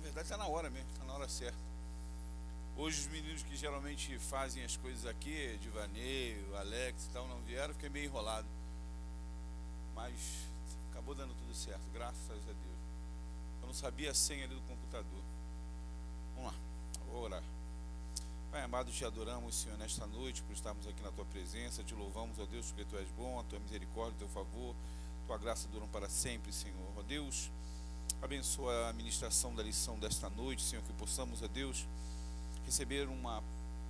verdade está na hora mesmo, está na hora certa. Hoje os meninos que geralmente fazem as coisas aqui, Divaneio, Alex e tal, não vieram, fiquei meio enrolado. Mas acabou dando tudo certo, graças a Deus. Eu não sabia a senha ali do computador. Vamos lá, vou orar. Pai amado, te adoramos, Senhor, nesta noite, por estarmos aqui na tua presença. Te louvamos, ó Deus, porque tu és bom, a tua misericórdia, o teu favor, tua graça duram para sempre, Senhor. Ó Deus, abençoa a ministração da lição desta noite, Senhor, que possamos, ó Deus, receber uma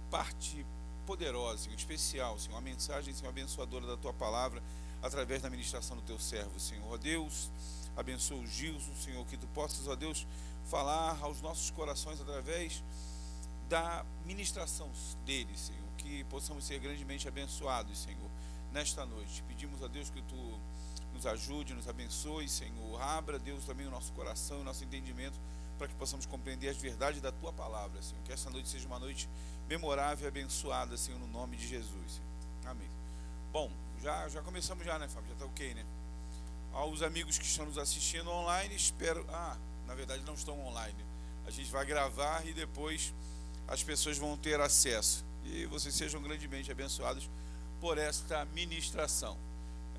parte poderosa, Senhor, especial, Senhor, uma mensagem, Senhor, abençoadora da tua palavra, através da ministração do teu servo, Senhor. Ó Deus, abençoa o Gilson, Senhor, que tu possas, ó Deus, falar aos nossos corações através da ministração dele, Senhor, que possamos ser grandemente abençoados, Senhor, nesta noite. Pedimos a Deus que tu nos ajude, nos abençoe, Senhor. Abra, Deus, também o nosso coração e o nosso entendimento, para que possamos compreender as verdades da tua palavra, Senhor. Que essa noite seja uma noite memorável e abençoada, Senhor, no nome de Jesus, Senhor. Amém. Bom, já começamos já, né, Fábio? Já está ok, né? Aos amigos que estão nos assistindo online, espero... na verdade não estão online. A gente vai gravar e depois as pessoas vão ter acesso. E vocês sejam grandemente abençoados por esta ministração.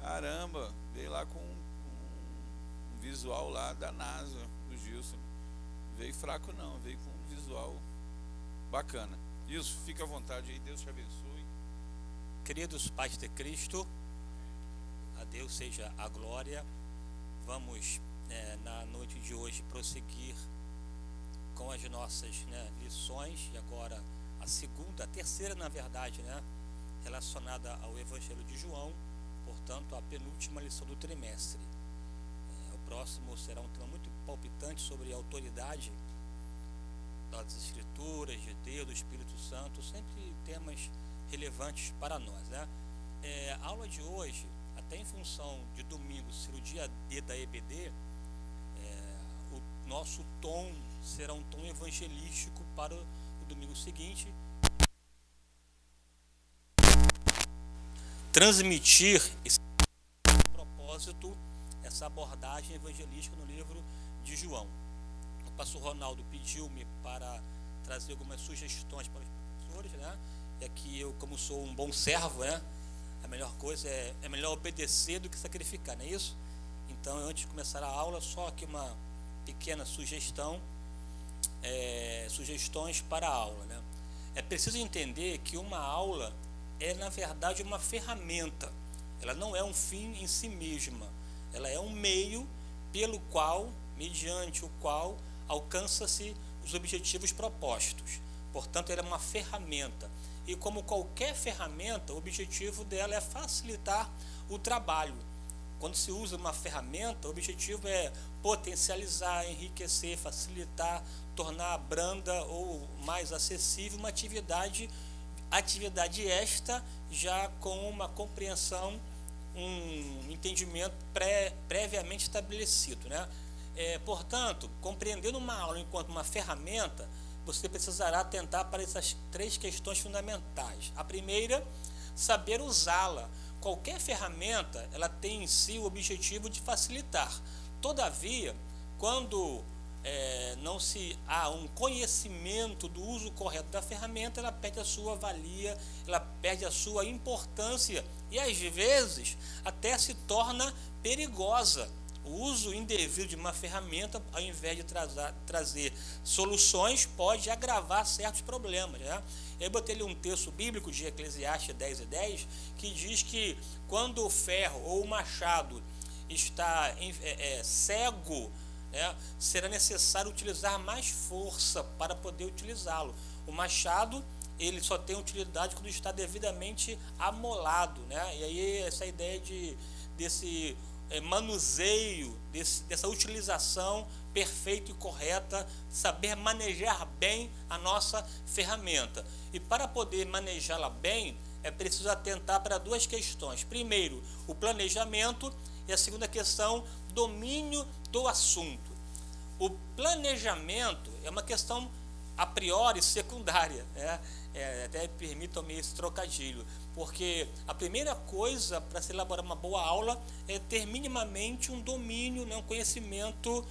Caramba, veio lá com um visual lá da NASA, do Gilson. Veio fraco não, veio com um visual bacana. Isso, fica à vontade aí, Deus te abençoe. Queridos pais de Cristo, a Deus seja a glória. Vamos na noite de hoje prosseguir com as nossas lições, e agora a terceira na verdade, relacionada ao Evangelho de João, portanto a penúltima lição do trimestre. O próximo será um tema muito palpitante sobre a autoridade das Escrituras, de Deus, do Espírito Santo, sempre temas relevantes para nós, A aula de hoje, até em função de domingo ser o dia D da EBD, o nosso tom será um tom evangelístico para o domingo seguinte. Transmitir esse propósito, essa abordagem evangelística no livro de João. O pastor Ronaldo pediu-me para trazer algumas sugestões para os professores, E aqui eu, como sou um bom servo, a melhor coisa é melhor obedecer do que sacrificar, não é isso? Então, antes de começar a aula, só aqui uma pequena sugestão, sugestões para a aula, É preciso entender que uma aula é, na verdade, uma ferramenta. Ela não é um fim em si mesma. Ela é um meio pelo qual, mediante o qual, alcança-se os objetivos propostos. Portanto, ela é uma ferramenta. E como qualquer ferramenta, o objetivo dela é facilitar o trabalho. Quando se usa uma ferramenta, o objetivo é potencializar, enriquecer, facilitar, tornar branda ou mais acessível uma atividade esta já com uma compreensão, um entendimento previamente estabelecido, Portanto, compreendendo uma aula enquanto uma ferramenta, você precisará atentar para essas três questões fundamentais. A primeira, saber usá-la. Qualquer ferramenta, ela tem em si o objetivo de facilitar. Todavia, quando não se há um conhecimento do uso correto da ferramenta, ela perde a sua valia, ela perde a sua importância e, às vezes, até se torna perigosa. O uso indevido de uma ferramenta, ao invés de trazer soluções, pode agravar certos problemas, Eu botei ali um texto bíblico de Eclesiastes 10:10, que diz que quando o ferro ou o machado está cego, será necessário utilizar mais força para poder utilizá-lo. O machado, ele só tem utilidade quando está devidamente amolado, E aí essa ideia desse manuseio, dessa utilização perfeita e correta, saber manejar bem a nossa ferramenta. E para poder manejá-la bem, é preciso atentar para duas questões. Primeiro, o planejamento, e a segunda questão, domínio do assunto. O planejamento é uma questão a priori secundária, até permitam-me esse trocadilho. Porque a primeira coisa para se elaborar uma boa aula é ter minimamente um domínio, né, um conhecimento,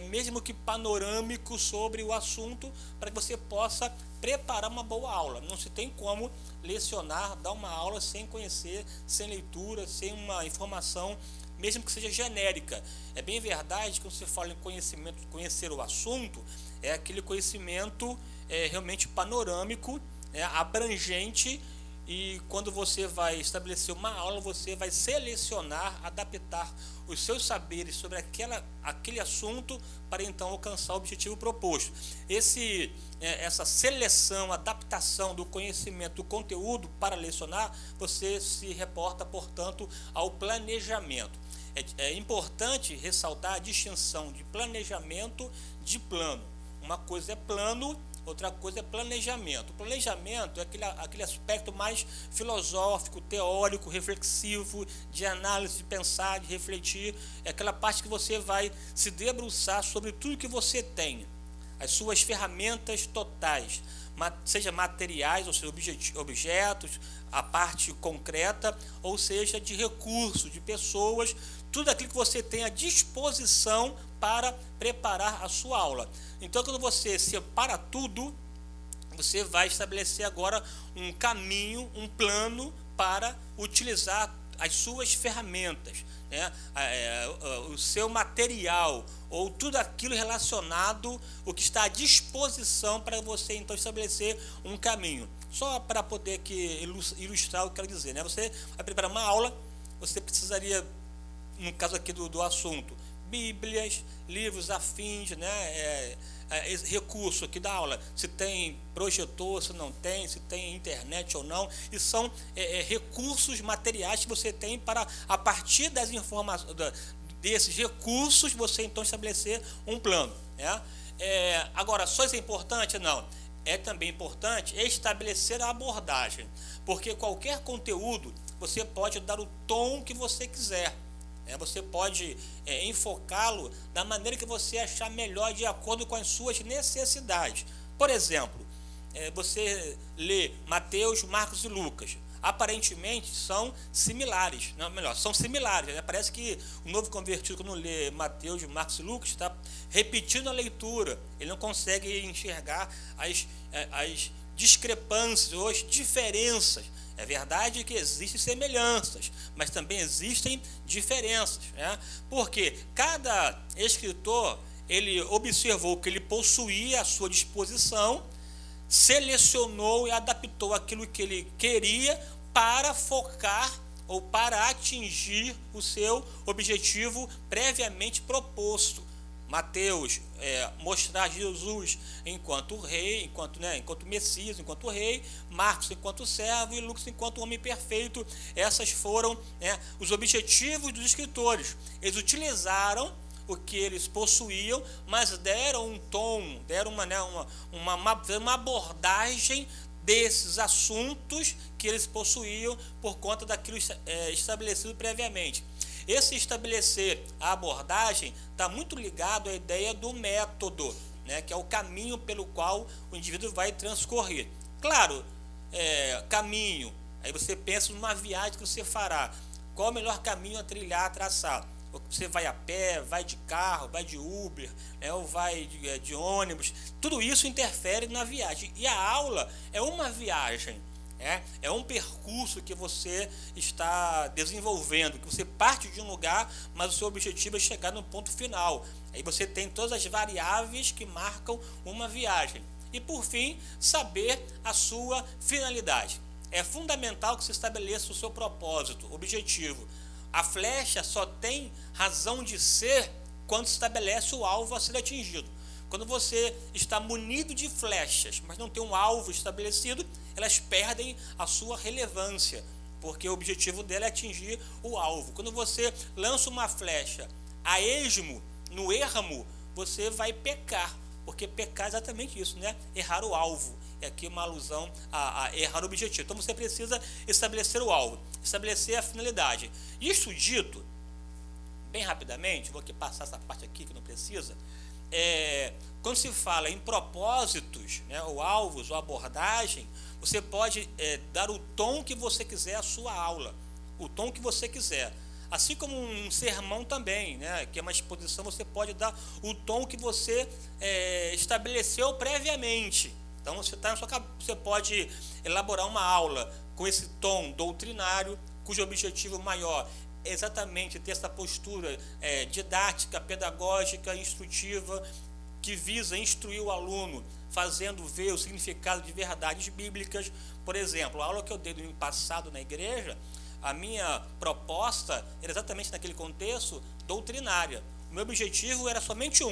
mesmo que panorâmico, sobre o assunto, para que você possa preparar uma boa aula. Não se tem como lecionar, dar uma aula sem conhecer, sem leitura, sem uma informação, mesmo que seja genérica. É bem verdade que quando você fala em conhecimento, conhecer o assunto, é aquele conhecimento realmente panorâmico, abrangente. E quando você vai estabelecer uma aula, você vai selecionar, adaptar os seus saberes sobre aquele assunto para então alcançar o objetivo proposto. Essa seleção, adaptação do conhecimento, do conteúdo para lecionar, você se reporta, portanto, ao planejamento. É importante ressaltar a distinção de planejamento de plano. Uma coisa é plano, outra coisa é planejamento. O planejamento é aquele aspecto mais filosófico, teórico, reflexivo, de análise, de pensar, de refletir. É aquela parte que você vai se debruçar sobre tudo que você tem, as suas ferramentas totais, seja materiais, ou seja, objetos, a parte concreta, ou seja, de recursos, de pessoas, tudo aquilo que você tem à disposição para preparar a sua aula. Então, quando você separa tudo, você vai estabelecer agora um caminho, um plano para utilizar as suas ferramentas, né? O seu material, ou tudo aquilo relacionado, o que está à disposição para você então estabelecer um caminho. Só para poder aqui ilustrar o que eu quero dizer, né? Você vai preparar uma aula, você precisaria, no caso aqui do assunto, bíblias, livros afins, né? Recurso aqui da aula, se tem projetor, se não tem, se tem internet ou não, e são recursos materiais que você tem para, a partir das informações, desses recursos, você então estabelecer um plano, né? Agora, só isso é importante? Não. É também importante estabelecer a abordagem, porque qualquer conteúdo você pode dar o tom que você quiser. Você pode enfocá-lo da maneira que você achar melhor, de acordo com as suas necessidades. Por exemplo, você lê Mateus, Marcos e Lucas. Aparentemente são similares, não, melhor, são similares, né? Parece que o novo convertido, quando lê Mateus, Marcos e Lucas, está repetindo a leitura. Ele não consegue enxergar as discrepâncias ou as diferenças. É verdade que existem semelhanças, mas também existem diferenças, né? Porque cada escritor, ele observou o que ele possuía à sua disposição, selecionou e adaptou aquilo que ele queria para focar ou para atingir o seu objetivo previamente proposto. Mateus, mostrar Jesus enquanto rei, enquanto Messias, enquanto rei, Marcos enquanto servo e Lucas enquanto homem perfeito. Essas foram, os objetivos dos escritores. Eles utilizaram o que eles possuíam, mas deram um tom, deram uma abordagem desses assuntos que eles possuíam por conta daquilo estabelecido previamente. Esse estabelecer a abordagem está muito ligado à ideia do método, né, que é o caminho pelo qual o indivíduo vai transcorrer. Claro, caminho, aí você pensa numa viagem que você fará. Qual o melhor caminho a trilhar, a traçar? Você vai a pé, vai de carro, vai de Uber, ou vai de ônibus. Tudo isso interfere na viagem. E a aula é uma viagem. É um percurso que você está desenvolvendo, que você parte de um lugar, mas o seu objetivo é chegar no ponto final. Aí você tem todas as variáveis que marcam uma viagem. E por fim, saber a sua finalidade. É fundamental que você estabeleça o seu propósito, objetivo. A flecha só tem razão de ser quando se estabelece o alvo a ser atingido. Quando você está munido de flechas, mas não tem um alvo estabelecido, elas perdem a sua relevância, porque o objetivo dela é atingir o alvo. Quando você lança uma flecha a esmo, no ermo, você vai pecar, porque pecar é exatamente isso, né? Errar o alvo. É aqui uma alusão a errar o objetivo. Então você precisa estabelecer o alvo, estabelecer a finalidade. Isso dito, bem rapidamente, vou aqui passar essa parte aqui que não precisa. Quando se fala em propósitos, ou alvos, ou abordagem, você pode dar o tom que você quiser à sua aula, o tom que você quiser. Assim como um sermão também, né, que é uma exposição, você pode dar o tom que você estabeleceu previamente. Então você pode elaborar uma aula com esse tom doutrinário, cujo objetivo maior é exatamente ter essa postura didática, pedagógica, instrutiva, que visa instruir o aluno, fazendo ver o significado de verdades bíblicas. Por exemplo, a aula que eu dei no ano passado na igreja, a minha proposta era exatamente naquele contexto doutrinária. O meu objetivo era somente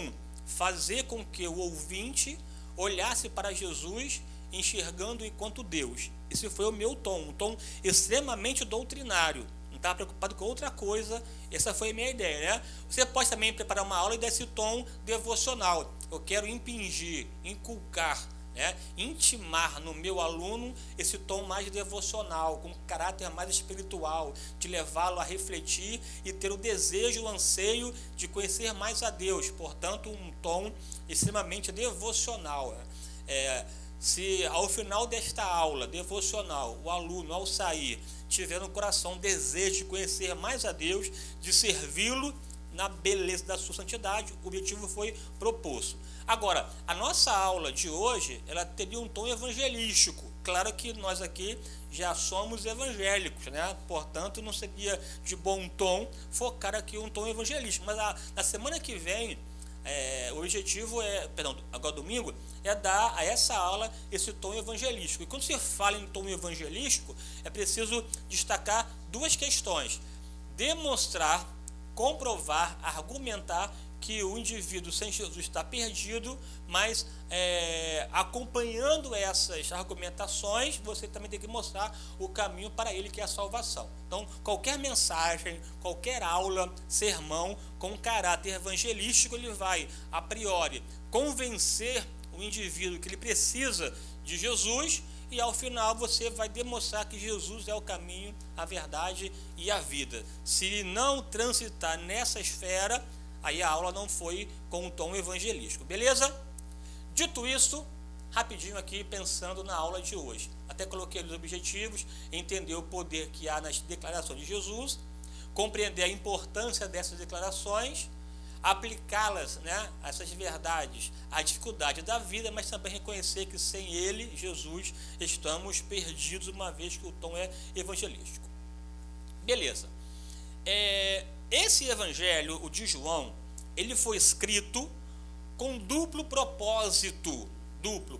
fazer com que o ouvinte olhasse para Jesus enxergando enquanto Deus. Esse foi o meu tom, um tom extremamente doutrinário. Não estava preocupado com outra coisa. Essa foi a minha ideia, né? Você pode também preparar uma aula e dar esse tom devocional. Eu quero impingir, inculcar, intimar no meu aluno esse tom mais devocional, com caráter mais espiritual, de levá-lo a refletir e ter o desejo, o anseio de conhecer mais a Deus. Portanto, um tom extremamente devocional. Se ao final desta aula devocional, o aluno, ao sair, tiver no coração um desejo de conhecer mais a Deus, de servi-lo na beleza da sua santidade, o objetivo foi proposto. Agora, a nossa aula de hoje, ela teria um tom evangelístico. Claro que nós aqui já somos evangélicos, né? Portanto, não seria de bom tom focar aqui um tom evangelístico. Mas na semana que vem, o objetivo agora domingo, é dar a essa aula esse tom evangelístico. E quando se fala em tom evangelístico, é preciso destacar duas questões: demonstrar, comprovar, argumentar que o indivíduo sem Jesus está perdido, mas acompanhando essas argumentações, você também tem que mostrar o caminho para ele, que é a salvação. Então, qualquer mensagem, qualquer aula, sermão com caráter evangelístico, ele vai, a priori, convencer o indivíduo que ele precisa de Jesus, e ao final você vai demonstrar que Jesus é o caminho, a verdade e a vida. Se não transitar nessa esfera, aí a aula não foi com um tom evangelístico, beleza? Dito isso, rapidinho aqui, pensando na aula de hoje. Até coloquei os objetivos: entender o poder que há nas declarações de Jesus, compreender a importância dessas declarações, aplicá-las, essas verdades, à dificuldade da vida, mas também reconhecer que sem ele, Jesus, estamos perdidos, uma vez que o tom é evangelístico. Beleza. Esse evangelho, o de João, ele foi escrito com duplo propósito.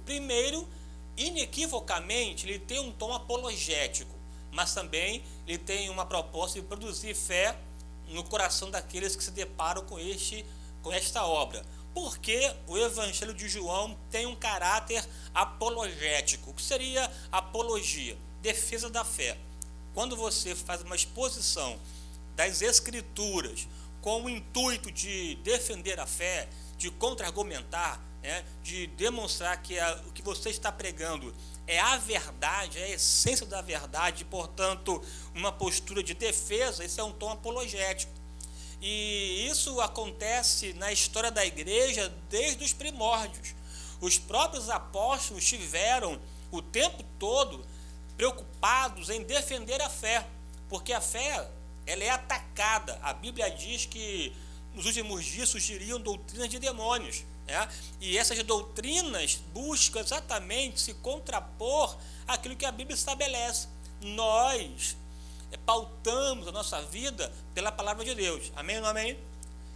Primeiro, inequivocamente, ele tem um tom apologético, mas também ele tem uma proposta de produzir fé no coração daqueles que se deparam com esta obra. Porque o evangelho de João tem um caráter apologético. O que seria apologia? Defesa da fé. Quando você faz uma exposição das Escrituras com o intuito de defender a fé, de contra-argumentar, de demonstrar que o que você está pregando é a verdade, é a essência da verdade, portanto, uma postura de defesa, esse é um tom apologético. E isso acontece na história da igreja desde os primórdios. Os próprios apóstolos tiveram o tempo todo preocupados em defender a fé, porque a fé, ela é atacada. A Bíblia diz que nos últimos dias surgiriam doutrinas de demônios, e essas doutrinas buscam exatamente se contrapor àquilo que a Bíblia estabelece. Nós pautamos a nossa vida pela palavra de Deus. Amém ou não amém?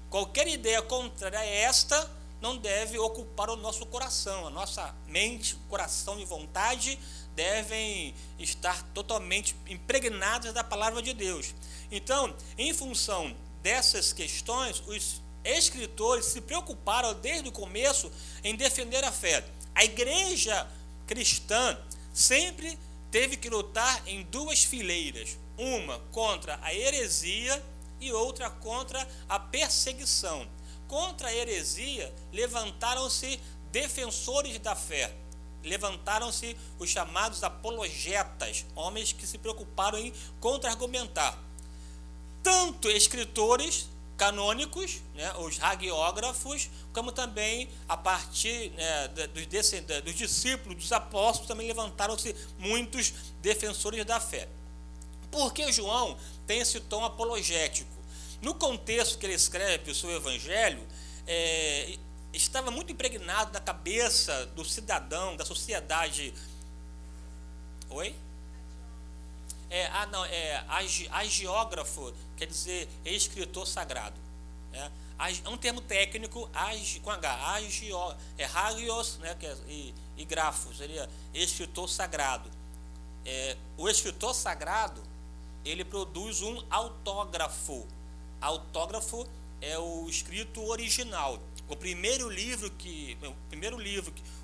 Qualquer ideia contrária a esta não deve ocupar o nosso coração. A nossa mente, coração e vontade devem estar totalmente impregnadas da palavra de Deus. Então, em função dessas questões, os escritores se preocuparam desde o começo em defender a fé. A igreja cristã sempre teve que lutar em duas fileiras, uma contra a heresia e outra contra a perseguição. Contra a heresia levantaram-se defensores da fé, levantaram-se os chamados apologetas, homens que se preocuparam em contra-argumentar. Tanto escritores canônicos, né, os hagiógrafos, como também a partir, né, dos discípulos, dos apóstolos, também levantaram-se muitos defensores da fé. Por que João tem esse tom apologético? No contexto que ele escreve o seu evangelho, estava muito impregnado na cabeça do cidadão, da sociedade. Oi? Agiógrafo quer dizer escritor sagrado. É um termo técnico, com H, hagios, né, e grafos, seria escritor sagrado. O escritor sagrado, ele produz um autógrafo. Autógrafo é o escrito original. O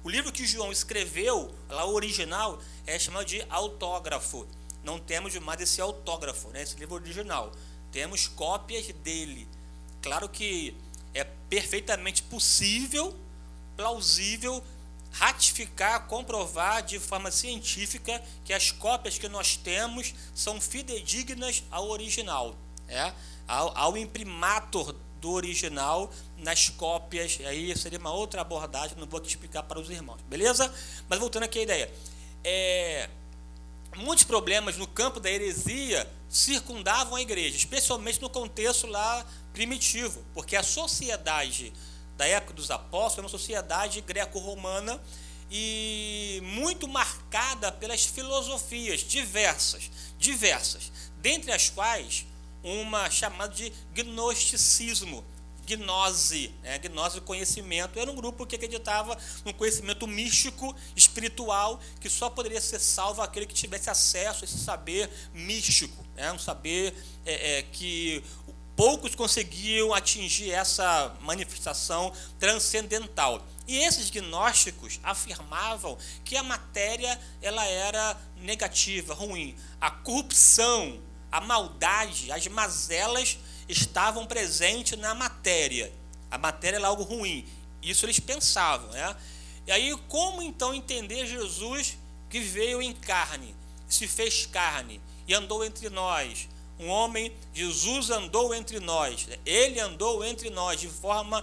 livro que João escreveu, lá o original, é chamado de autógrafo. Não temos mais esse autógrafo, né, esse livro original. Temos cópias dele. Claro que é perfeitamente possível, plausível, ratificar, comprovar de forma científica que as cópias que nós temos são fidedignas ao original, ao imprimatur do original nas cópias. Aí seria uma outra abordagem, não vou aqui explicar para os irmãos, beleza? Mas voltando aqui à ideia, muitos problemas no campo da heresia circundavam a igreja, especialmente no contexto lá primitivo, porque a sociedade da época dos apóstolos é uma sociedade greco-romana e muito marcada pelas filosofias diversas, dentre as quais uma chamada de gnosticismo, gnose, gnose do conhecimento. Era um grupo que acreditava no conhecimento místico, espiritual, que só poderia ser salvo aquele que tivesse acesso a esse saber místico, um saber que poucos conseguiam atingir essa manifestação transcendental. E esses gnósticos afirmavam que a matéria ela era negativa, ruim. A corrupção, a maldade, as mazelas estavam presentes na matéria. A matéria era algo ruim. Isso eles pensavam. E aí, como então entender Jesus que veio em carne, se fez carne e andou entre nós? Um homem, Jesus andou entre nós, ele andou entre nós de forma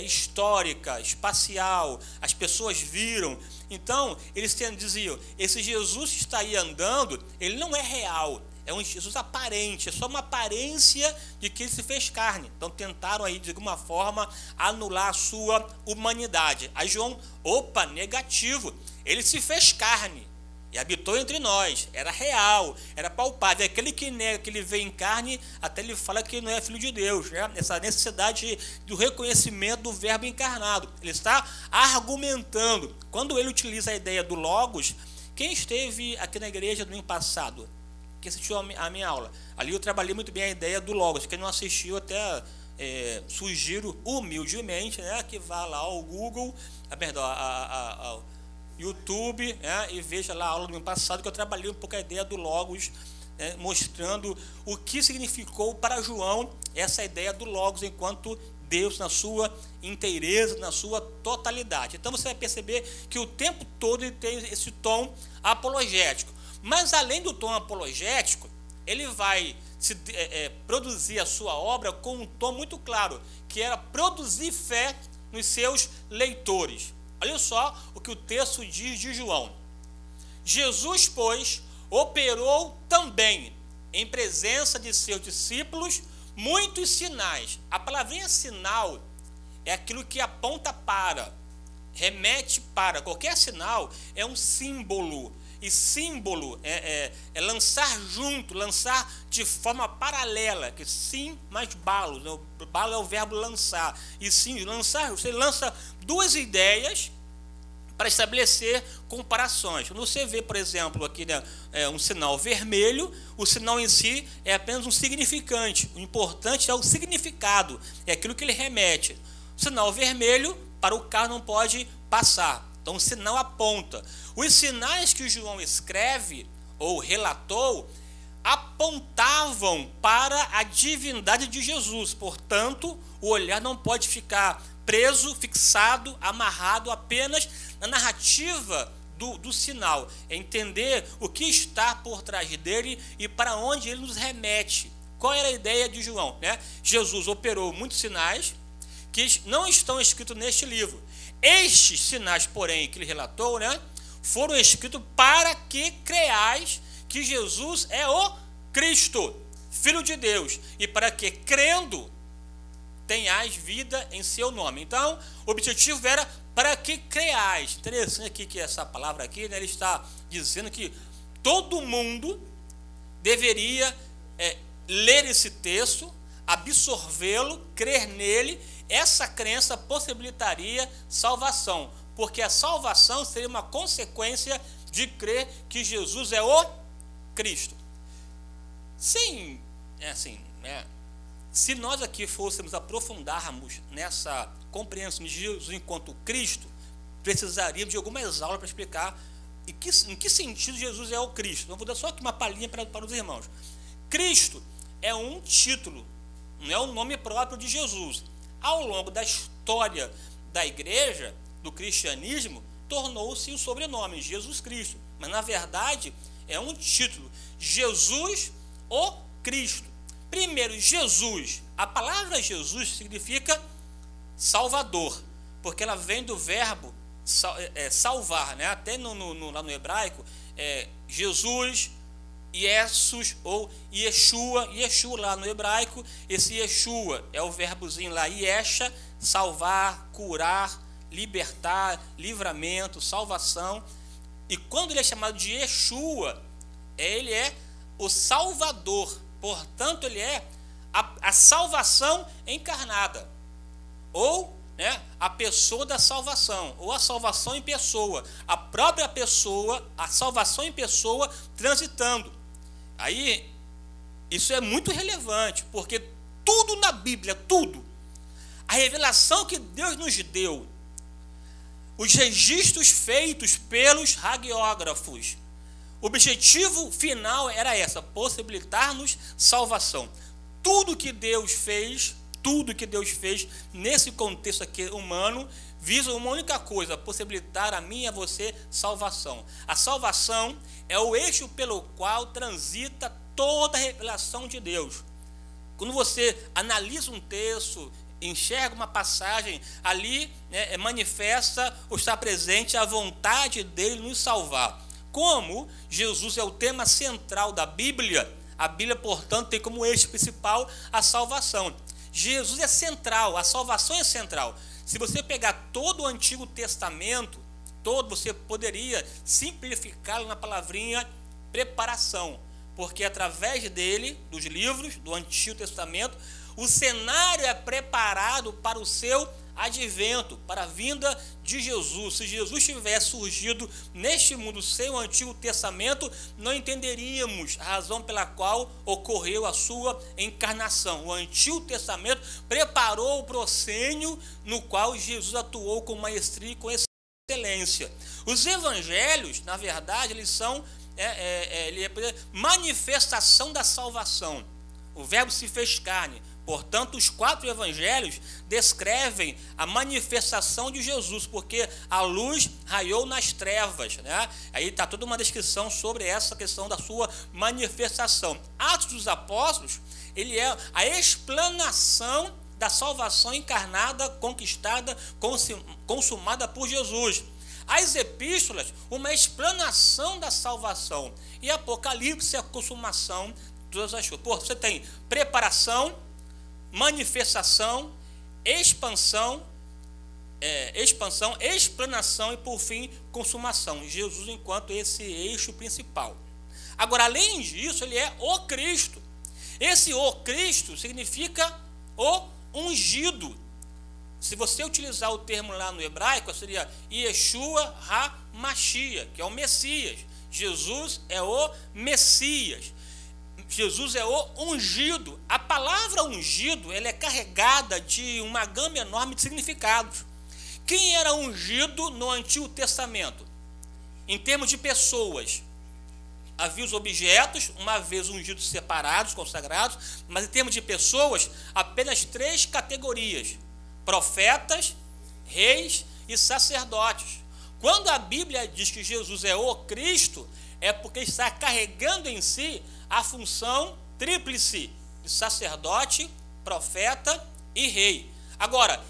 histórica, espacial, as pessoas viram. Então, eles diziam, esse Jesus que está aí andando, ele não é real, é um Jesus aparente, é só uma aparência de que ele se fez carne. Então, tentaram aí, de alguma forma, anular a sua humanidade. Aí João, negativo, ele se fez carne e habitou entre nós, era real, era palpável. Aquele que nega que ele veio em carne, até ele fala que não é filho de Deus, essa necessidade do reconhecimento do verbo encarnado. Ele está argumentando. Quando ele utiliza a ideia do Logos, quem esteve aqui na igreja no ano passado, que assistiu a minha aula, ali eu trabalhei muito bem a ideia do Logos. Quem não assistiu, até sugiro humildemente, que vá lá ao Google, ao YouTube, e veja lá a aula do ano passado, que eu trabalhei um pouco a ideia do Logos, mostrando o que significou para João essa ideia do Logos enquanto Deus na sua inteireza, na sua totalidade. Então você vai perceber que o tempo todo ele tem esse tom apologético. Mas além do tom apologético, ele vai produzir a sua obra com um tom muito claro, que era produzir fé nos seus leitores. Olha só o que o texto diz de João. Jesus, pois, operou também, em presença de seus discípulos, muitos sinais. A palavrinha sinal é aquilo que aponta para, remete para. Qualquer sinal é um símbolo. E símbolo é lançar junto, lançar de forma paralela, que sim mais balo, né? O balo é o verbo lançar, e sim, lançar, você lança duas ideias para estabelecer comparações. Quando você vê, por exemplo, aqui um sinal vermelho, o sinal em si é apenas um significante, o importante é o significado, é aquilo que ele remete. O sinal vermelho, para o carro não pode passar. Então, o sinal aponta. Os sinais que João escreve, ou relatou, apontavam para a divindade de Jesus. Portanto, o olhar não pode ficar preso, fixado, amarrado apenas na narrativa do sinal. É entender o que está por trás dele e para onde ele nos remete. qual era a ideia de João, né? Jesus operou muitos sinais que não estão escritos neste livro. Estes sinais, porém, que ele relatou, né, foram escritos para que creais que Jesus é o Cristo, Filho de Deus, e para que, crendo, tenhais vida em seu nome. Então, o objetivo era para que creais. Interessante aqui que essa palavra aqui, né, ele está dizendo que todo mundo deveria ler esse texto, absorvê-lo, crer nele. Essa crença possibilitaria salvação, porque a salvação seria uma consequência de crer que Jesus é o Cristo. Sim, se nós aqui fôssemos aprofundarmos nessa compreensão de Jesus enquanto Cristo, precisaríamos de algumas aulas para explicar em que sentido Jesus é o Cristo. Eu vou dar só aqui uma palhinha para os irmãos. Cristo é um título, não é o nome próprio de Jesus. Ao longo da história da igreja, do cristianismo, tornou-se o sobrenome, Jesus Cristo. Mas, na verdade, é um título, Jesus o Cristo. Primeiro, Jesus. A palavra Jesus significa Salvador, porque ela vem do verbo salvar, né? Até lá no hebraico, Jesus, Jesus ou Yeshua, Yeshua lá no hebraico, esse Yeshua é o verbozinho lá, Yesha, salvar, curar, libertar, livramento, salvação. E quando ele é chamado de Yeshua, ele é o Salvador, portanto ele é a salvação encarnada, ou, né, a pessoa da salvação, ou a salvação em pessoa, a própria pessoa, a salvação em pessoa transitando. Aí, isso é muito relevante, porque tudo na Bíblia, tudo, a revelação que Deus nos deu, os registros feitos pelos hagiógrafos, o objetivo final era essa, possibilitar-nos salvação. Tudo que Deus fez nesse contexto aqui humano, visa uma única coisa, possibilitar a mim e a você salvação. A salvação é o eixo pelo qual transita toda a revelação de Deus. Quando você analisa um texto, enxerga uma passagem, ali, né, manifesta ou está presente a vontade dele nos salvar. Como Jesus é o tema central da Bíblia, a Bíblia, portanto, tem como eixo principal a salvação. Jesus é central, a salvação é central. Se você pegar todo o Antigo Testamento, você poderia simplificá-lo na palavrinha preparação, porque através dele, dos livros do Antigo Testamento, o cenário é preparado para o seu advento, para a vinda de Jesus. Se Jesus tivesse surgido neste mundo sem o Antigo Testamento, não entenderíamos a razão pela qual ocorreu a sua encarnação. O Antigo Testamento preparou o proscênio no qual Jesus atuou com maestria e com excelência. Os evangelhos, na verdade, eles são manifestação da salvação. O verbo se fez carne. Portanto, os 4 evangelhos descrevem a manifestação de Jesus, porque a luz raiou nas trevas, né? Aí está toda uma descrição sobre essa questão da sua manifestação. Atos dos Apóstolos, ele é a explanação da salvação encarnada, conquistada, consumada por Jesus. As epístolas, uma explanação da salvação. E Apocalipse, a consumação de todas as coisas. Você tem preparação, manifestação, expansão, explanação e, por fim, consumação. Jesus enquanto esse eixo principal. Agora, além disso, ele é o Cristo. Esse o Cristo significa o ungido. Se você utilizar o termo lá no hebraico, seria Yeshua HaMashiach, que é o Messias. Jesus é o Messias. Jesus é o ungido. A palavra ungido, ela é carregada de uma gama enorme de significados. Quem era ungido no Antigo Testamento? Em termos de pessoas, havia os objetos, uma vez ungidos separados, consagrados, mas em termos de pessoas, apenas 3 categorias: profetas, reis e sacerdotes. Quando a Bíblia diz que Jesus é o Cristo, é porque está carregando em si a função tríplice de sacerdote, profeta e rei. Agora,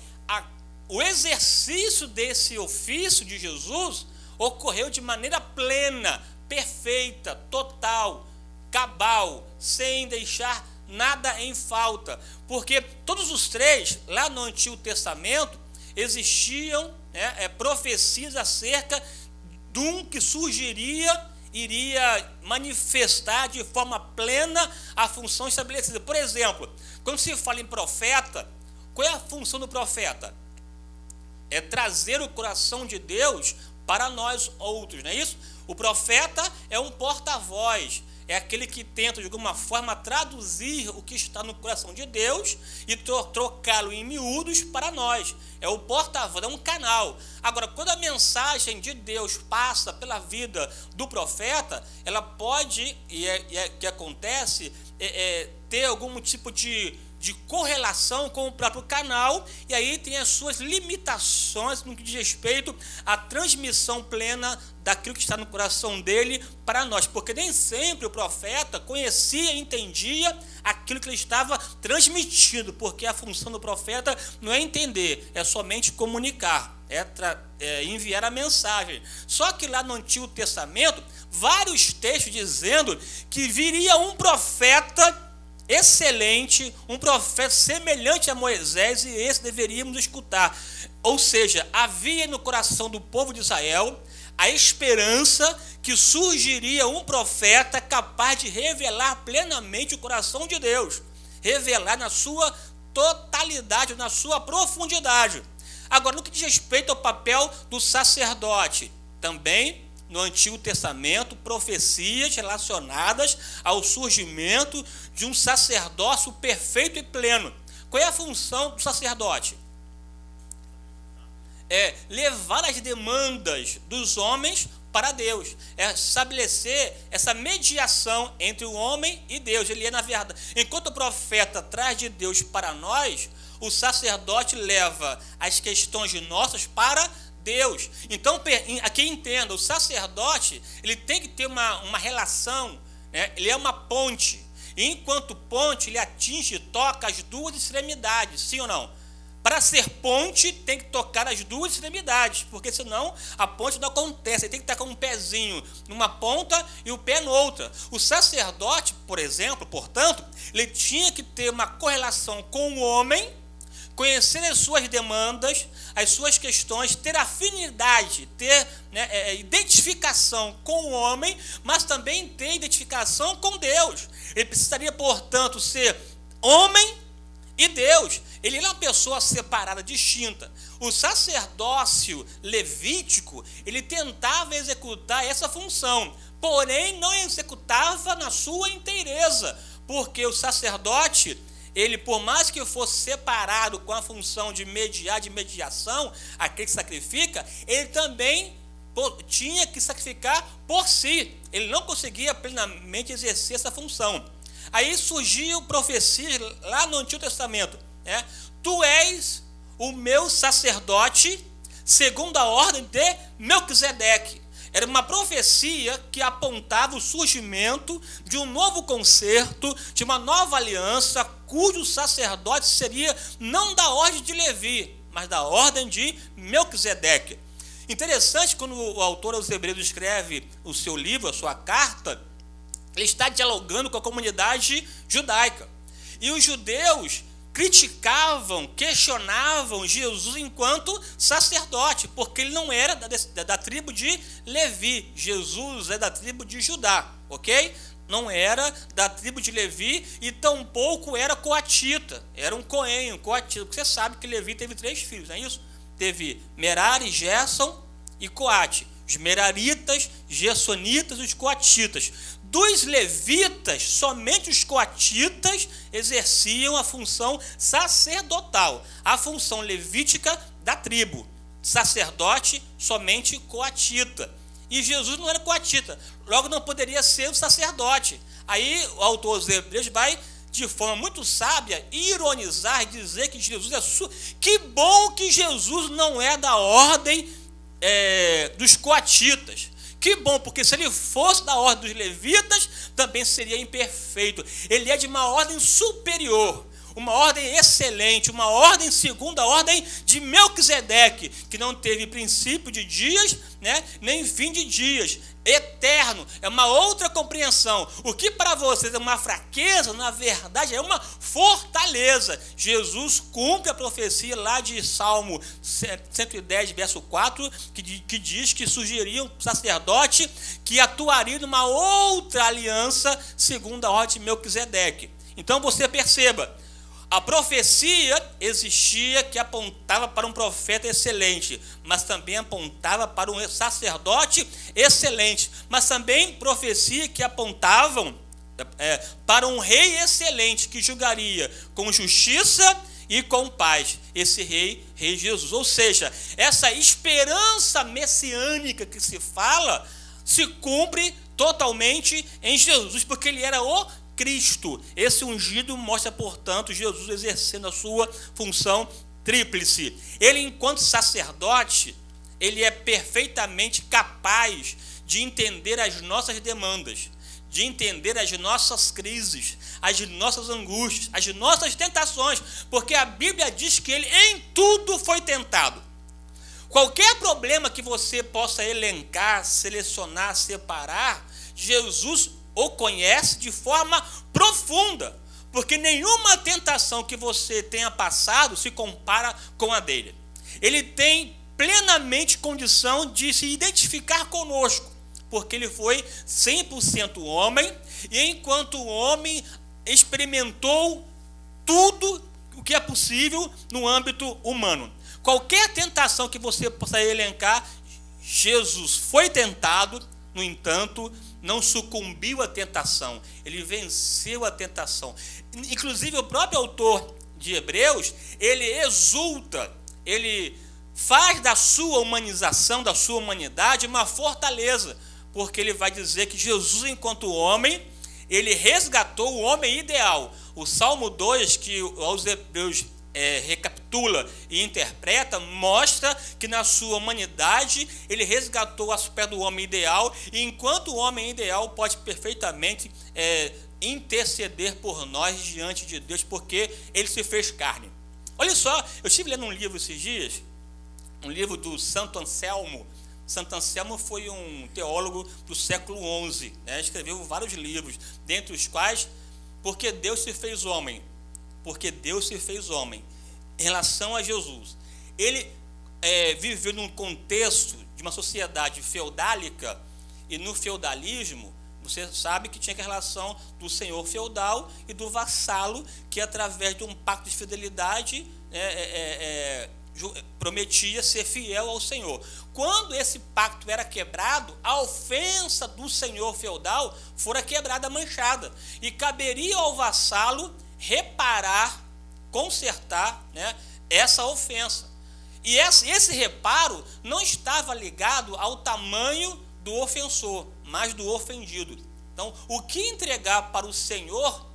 o exercício desse ofício de Jesus ocorreu de maneira plena, perfeita, total, cabal, sem deixar nada em falta, porque todos os três, lá no Antigo Testamento, existiam profecias acerca de um que surgiria, iria manifestar de forma plena a função estabelecida. Por exemplo, quando se fala em profeta, qual é a função do profeta? É trazer o coração de Deus para nós outros, não é isso? O profeta é um porta-voz, é aquele que tenta de alguma forma traduzir o que está no coração de Deus e trocá-lo em miúdos para nós. É o porta-voz, é um canal. Agora, quando a mensagem de Deus passa pela vida do profeta, ela pode, que acontece, ter algum tipo de correlação com o próprio canal, e aí tem as suas limitações no que diz respeito à transmissão plena daquilo que está no coração dele para nós, porque nem sempre o profeta conhecia e entendia aquilo que ele estava transmitindo, porque a função do profeta não é entender, é somente comunicar, é enviar a mensagem. Só que lá no Antigo Testamento, vários textos dizendo que viria um profeta excelente, um profeta semelhante a Moisés, e esse deveríamos escutar. Ou seja, havia no coração do povo de Israel a esperança que surgiria um profeta capaz de revelar plenamente o coração de Deus, revelar na sua totalidade, na sua profundidade. Agora, no que diz respeito ao papel do sacerdote, também no Antigo Testamento, profecias relacionadas ao surgimento de um sacerdócio perfeito e pleno. Qual é a função do sacerdote? É levar as demandas dos homens para Deus, é estabelecer essa mediação entre o homem e Deus. Ele é, na verdade, enquanto o profeta traz de Deus para nós, o sacerdote leva as questões nossas para Deus. Então, aqui entenda, o sacerdote, ele tem que ter uma relação, ele é uma ponte, e enquanto ponte, ele atinge e toca as duas extremidades, sim ou não? Para ser ponte, tem que tocar as duas extremidades, porque senão a ponte não acontece, ele tem que estar com um pezinho numa ponta e o pé noutra. O sacerdote, por exemplo, portanto, ele tinha que ter uma correlação com o homem, conhecer as suas demandas, as suas questões, ter afinidade, ter identificação com o homem, mas também ter identificação com Deus. Ele precisaria, portanto, ser homem e Deus. Ele era uma pessoa separada, distinta. O sacerdócio levítico, ele tentava executar essa função, porém não executava na sua inteireza, porque o sacerdote, ele, por mais que fosse separado com a função de mediar, de mediação, aquele que sacrifica, ele também tinha que sacrificar por si. Ele não conseguia plenamente exercer essa função. Aí surgiu profecias lá no Antigo Testamento. Tu és o meu sacerdote segundo a ordem de Melquisedeque. Era uma profecia que apontava o surgimento de um novo concerto, de uma nova aliança, cujo sacerdote seria não da ordem de Levi, mas da ordem de Melquisedeque. Interessante, quando o autor aos Hebreus escreve o seu livro, a sua carta, ele está dialogando com a comunidade judaica. E os judeus criticavam, questionavam Jesus enquanto sacerdote, porque ele não era da tribo de Levi. Jesus é da tribo de Judá, ok? Não era da tribo de Levi e tampouco era coatita, era um cohen, coatita, porque você sabe que Levi teve 3 filhos, não é isso? Teve Merari, Gerson e Coate. Os meraritas, gersonitas e os coatitas. Dos levitas, somente os coatitas exerciam a função sacerdotal, a função levítica da tribo. Sacerdote, somente coatita. E Jesus não era coatita, logo não poderia ser o sacerdote. Aí o autor dos Hebreus vai, de forma muito sábia, ironizar e dizer que Jesus é que bom que Jesus não é da ordem dos coatitas. Que bom, porque se ele fosse da ordem dos levitas, também seria imperfeito. Ele é de uma ordem superior, uma ordem excelente, uma ordem segundo a ordem de Melquisedeque, que não teve princípio de dias, né, nem fim de dias, eterno. É uma outra compreensão. O que para vocês é uma fraqueza, na verdade é uma fortaleza. Jesus cumpre a profecia lá de Salmo 110, verso 4, que diz que surgiria um sacerdote que atuaria numa outra aliança segundo a ordem de Melquisedeque. Então você perceba, a profecia existia que apontava para um profeta excelente, mas também apontava para um sacerdote excelente, mas também profecia que apontavam para um rei excelente, que julgaria com justiça e com paz. Esse rei Jesus. Ou seja, essa esperança messiânica que se fala, se cumpre totalmente em Jesus, porque ele era o Cristo. Esse ungido mostra, portanto, Jesus exercendo a sua função tríplice. Ele, enquanto sacerdote, ele é perfeitamente capaz de entender as nossas demandas, de entender as nossas crises, as nossas angústias, as nossas tentações, porque a Bíblia diz que ele em tudo foi tentado. Qualquer problema que você possa elencar, selecionar, separar, Jesus o conhece de forma profunda, porque nenhuma tentação que você tenha passado se compara com a dele. Ele tem plenamente condição de se identificar conosco, porque ele foi 100% homem, e enquanto homem experimentou tudo o que é possível no âmbito humano. Qualquer tentação que você possa elencar, Jesus foi tentado, no entanto, não sucumbiu à tentação, ele venceu a tentação. Inclusive, o próprio autor de Hebreus, ele exulta, ele faz da sua humanização, da sua humanidade, uma fortaleza, porque ele vai dizer que Jesus, enquanto homem, ele resgatou o homem ideal. O Salmo 2, que aos Hebreus recapitula e interpreta, mostra que na sua humanidade ele resgatou o aspecto do homem ideal, e enquanto o homem ideal pode perfeitamente interceder por nós diante de Deus, porque ele se fez carne. Olha só, eu estive lendo um livro esses dias, um livro do Santo Anselmo. Santo Anselmo foi um teólogo do século XI, né? Escreveu vários livros, dentre os quais Porque Deus se fez homem. Porque Deus se fez homem. Em relação a Jesus, ele viveu num contexto de uma sociedade feudálica, e no feudalismo, você sabe que tinha a relação do senhor feudal e do vassalo, que através de um pacto de fidelidade prometia ser fiel ao senhor. Quando esse pacto era quebrado, a ofensa do senhor feudal fora quebrada, manchada, e caberia ao vassalo reparar, consertar, né, essa ofensa. E esse reparo não estava ligado ao tamanho do ofensor, mas do ofendido. Então, o que entregar para o senhor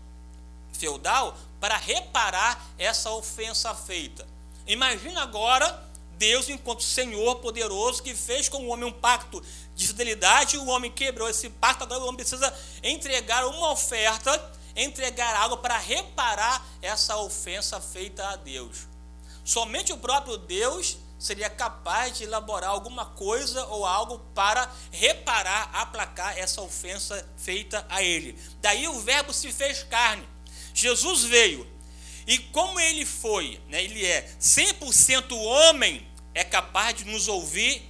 feudal para reparar essa ofensa feita? Imagina agora Deus, enquanto Senhor poderoso, que fez com o homem um pacto de fidelidade, o homem quebrou esse pacto, agora o homem precisa entregar uma oferta, entregar algo para reparar essa ofensa feita a Deus. Somente o próprio Deus seria capaz de elaborar alguma coisa ou algo para reparar, aplacar essa ofensa feita a ele. Daí o verbo se fez carne. Jesus veio. E como ele foi, né, ele é 100% homem, é capaz de nos ouvir,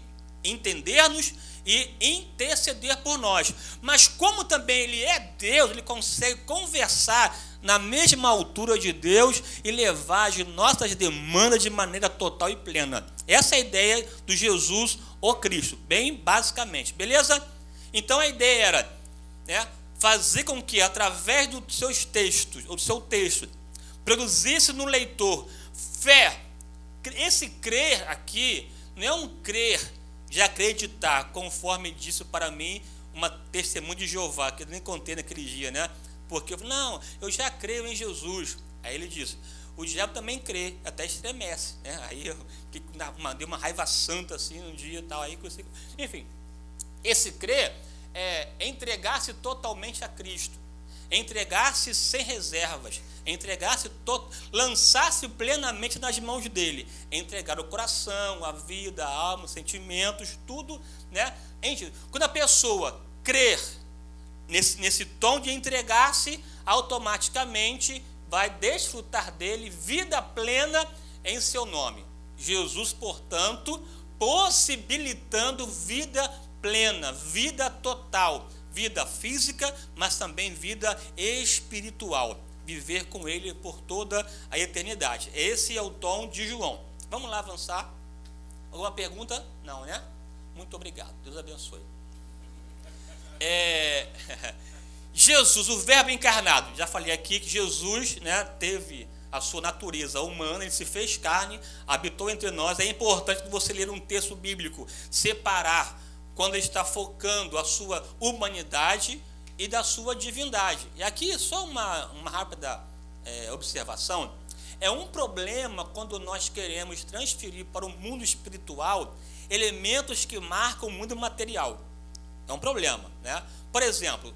entender-nos e interceder por nós. Mas como também ele é Deus, ele consegue conversar na mesma altura de Deus e levar as nossas demandas de maneira total e plena. Essa é a ideia do Jesus, o Cristo, bem basicamente, beleza? Então a ideia era, né, fazer com que através dos seus textos, ou do seu texto, produzisse no leitor fé. Esse crer aqui não é um crer de acreditar, conforme disse para mim uma testemunha de Jeová, que eu nem contei naquele dia, né? Porque eu falei, não, eu já creio em Jesus. Aí ele disse, o diabo também crê, até estremece, né? Aí eu dei uma raiva santa assim um dia e tal. Aí, enfim, esse crer é entregar-se totalmente a Cristo, entregar-se sem reservas, entregar-se, lançar-se plenamente nas mãos dele, entregar o coração, a vida, a alma, os sentimentos, tudo, né? Quando a pessoa crer nesse tom de entregar-se, automaticamente vai desfrutar dele vida plena em seu nome. Jesus, portanto, possibilitando vida plena, vida total, vida física, mas também vida espiritual. Viver com ele por toda a eternidade. Esse é o tom de João. Vamos lá avançar. Alguma pergunta? Não, né? Muito obrigado. Deus abençoe. Jesus, o verbo encarnado. Já falei aqui que Jesus, né, teve a sua natureza humana, ele se fez carne, habitou entre nós. É importante você ler um texto bíblico, separar quando ele está focando a sua humanidade e da sua divindade. E aqui só uma rápida observação. É um problema quando nós queremos transferir para o mundo espiritual elementos que marcam o mundo material. É um problema, né? Por exemplo,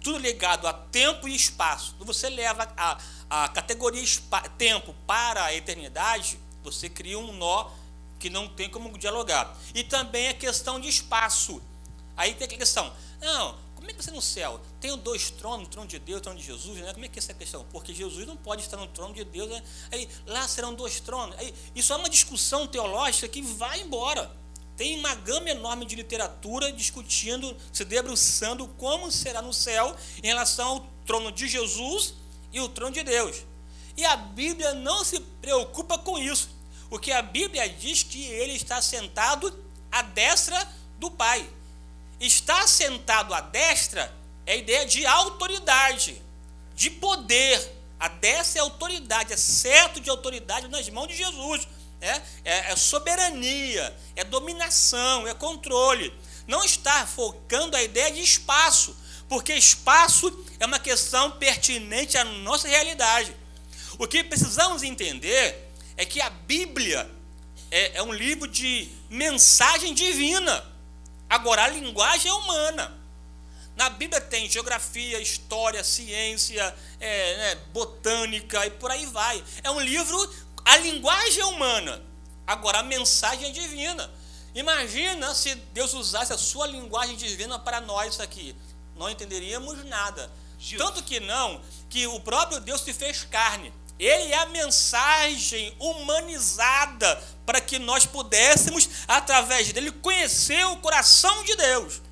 tudo ligado a tempo e espaço. Quando você leva a categoria tempo para a eternidade, você cria um nó que não tem como dialogar. E também a questão de espaço. Aí tem a questão, não, como é que você no céu? Tem 2 tronos, o trono de Deus, o trono de Jesus, né? Como é que é essa questão? Porque Jesus não pode estar no trono de Deus, né? Aí lá serão 2 tronos. Aí, isso é uma discussão teológica que vai embora. Tem uma gama enorme de literatura discutindo, se debruçando como será no céu em relação ao trono de Jesus e o trono de Deus. E a Bíblia não se preocupa com isso. O que a Bíblia diz que ele está sentado à destra do Pai. Estar sentado à destra é a ideia de autoridade, de poder. A destra é autoridade, é certo de autoridade nas mãos de Jesus. É soberania, é dominação, é controle. Não está focando a ideia de espaço, porque espaço é uma questão pertinente à nossa realidade. O que precisamos entender é que a Bíblia é um livro de mensagem divina. Agora, a linguagem é humana. Na Bíblia tem geografia, história, ciência, botânica e por aí vai. É um livro, a linguagem é humana. Agora, a mensagem é divina. Imagina se Deus usasse a sua linguagem divina para nós aqui. Não entenderíamos nada. Tanto que não, que o próprio Deus se fez carne. Ele é a mensagem humanizada para que nós pudéssemos, através dele, conhecer o coração de Deus.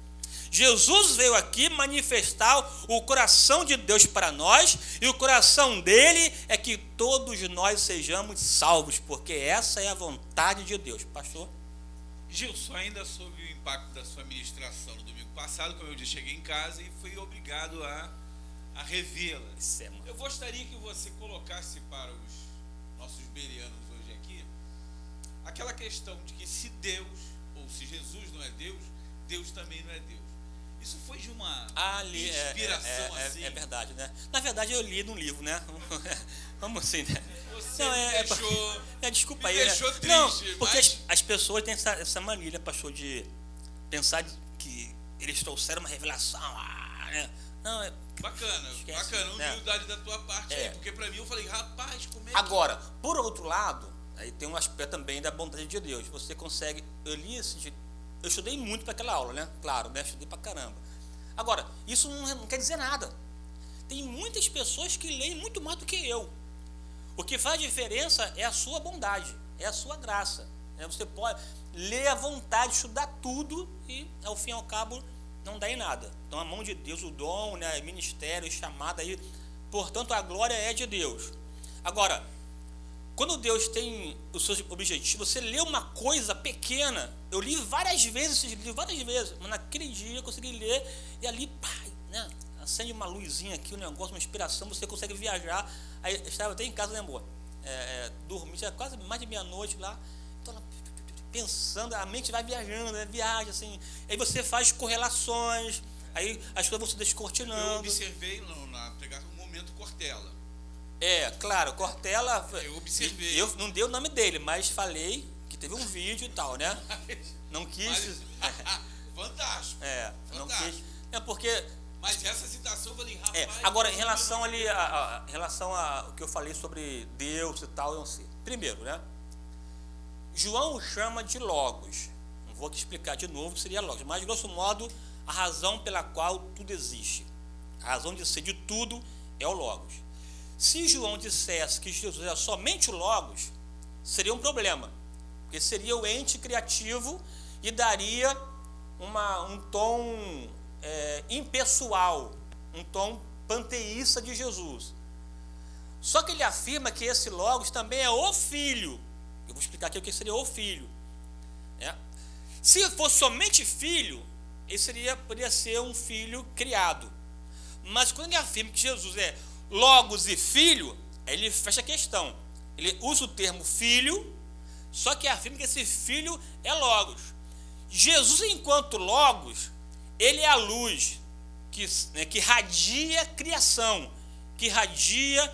Jesus veio aqui manifestar o coração de Deus para nós, e o coração dele é que todos nós sejamos salvos, porque essa é a vontade de Deus. Pastor? Gilson, ainda sob o impacto da sua ministração no domingo passado, como eu disse, cheguei em casa e fui obrigado a revê-la. Eu gostaria que você colocasse para os nossos berianos hoje aqui aquela questão de que se Deus, ou se Jesus não é Deus, Deus também não é Deus. Isso foi de uma inspiração assim? É verdade, né? Na verdade, eu li num livro, né? Vamos assim, né? Você não, me deixou, desculpa me aí, deixou né? triste. Não, porque as pessoas têm essa mania, pastor, de pensar que eles trouxeram uma revelação, né? Não, bacana, humildade da tua parte aí, porque para mim eu falei, rapaz, como é que... Agora, por outro lado, aí tem um aspecto também da bondade de Deus. Você consegue, eu estudei muito para aquela aula, né? Claro, né? Estudei para caramba. Agora, isso não quer dizer nada. Tem muitas pessoas que leem muito mais do que eu. O que faz diferença é a sua bondade, é a sua graça. Você pode ler à vontade, estudar tudo e, ao fim e ao cabo, não dá em nada. Então, a mão de Deus, o dom, né, ministério, chamada aí, portanto, a glória é de Deus. Agora, quando Deus tem os seus objetivos, você lê uma coisa pequena, eu li várias vezes, mas naquele dia eu consegui ler, e ali, pá, né, acende uma luzinha aqui, um negócio, uma inspiração, você consegue viajar. Aí eu estava até em casa, né, amor? Dormi, já quase mais de meia-noite lá, então, pensando, a mente vai viajando, né? Viaja assim, aí você faz correlações, aí as coisas vão se descortinando. Eu observei na pregação um momento Cortella. Claro, Cortella. Eu observei. Eu não dei o nome dele, mas falei que teve um vídeo e tal, né? Não quis. Fantástico. Não quis. É porque... Mas essa citação eu falei, rapaz... Agora, em relação ali, em relação ao que eu falei sobre Deus e tal, eu não sei. Primeiro, né? João o chama de Logos. Não vou aqui explicar de novo o que seria Logos, mas, grosso modo, a razão pela qual tudo existe. A razão de ser de tudo é o Logos. Se João dissesse que Jesus é somente o Logos, seria um problema, porque seria o ente criativo e daria um tom impessoal, um tom panteísta de Jesus. Só que ele afirma que esse Logos também é o Filho. Eu vou explicar aqui o que seria o Filho. Se fosse somente Filho, ele poderia ser um Filho criado. Mas quando ele afirma que Jesus é Logos e Filho, ele fecha a questão. Ele usa o termo Filho, só que afirma que esse Filho é Logos. Jesus, enquanto Logos, ele é a luz que radia criação, que radia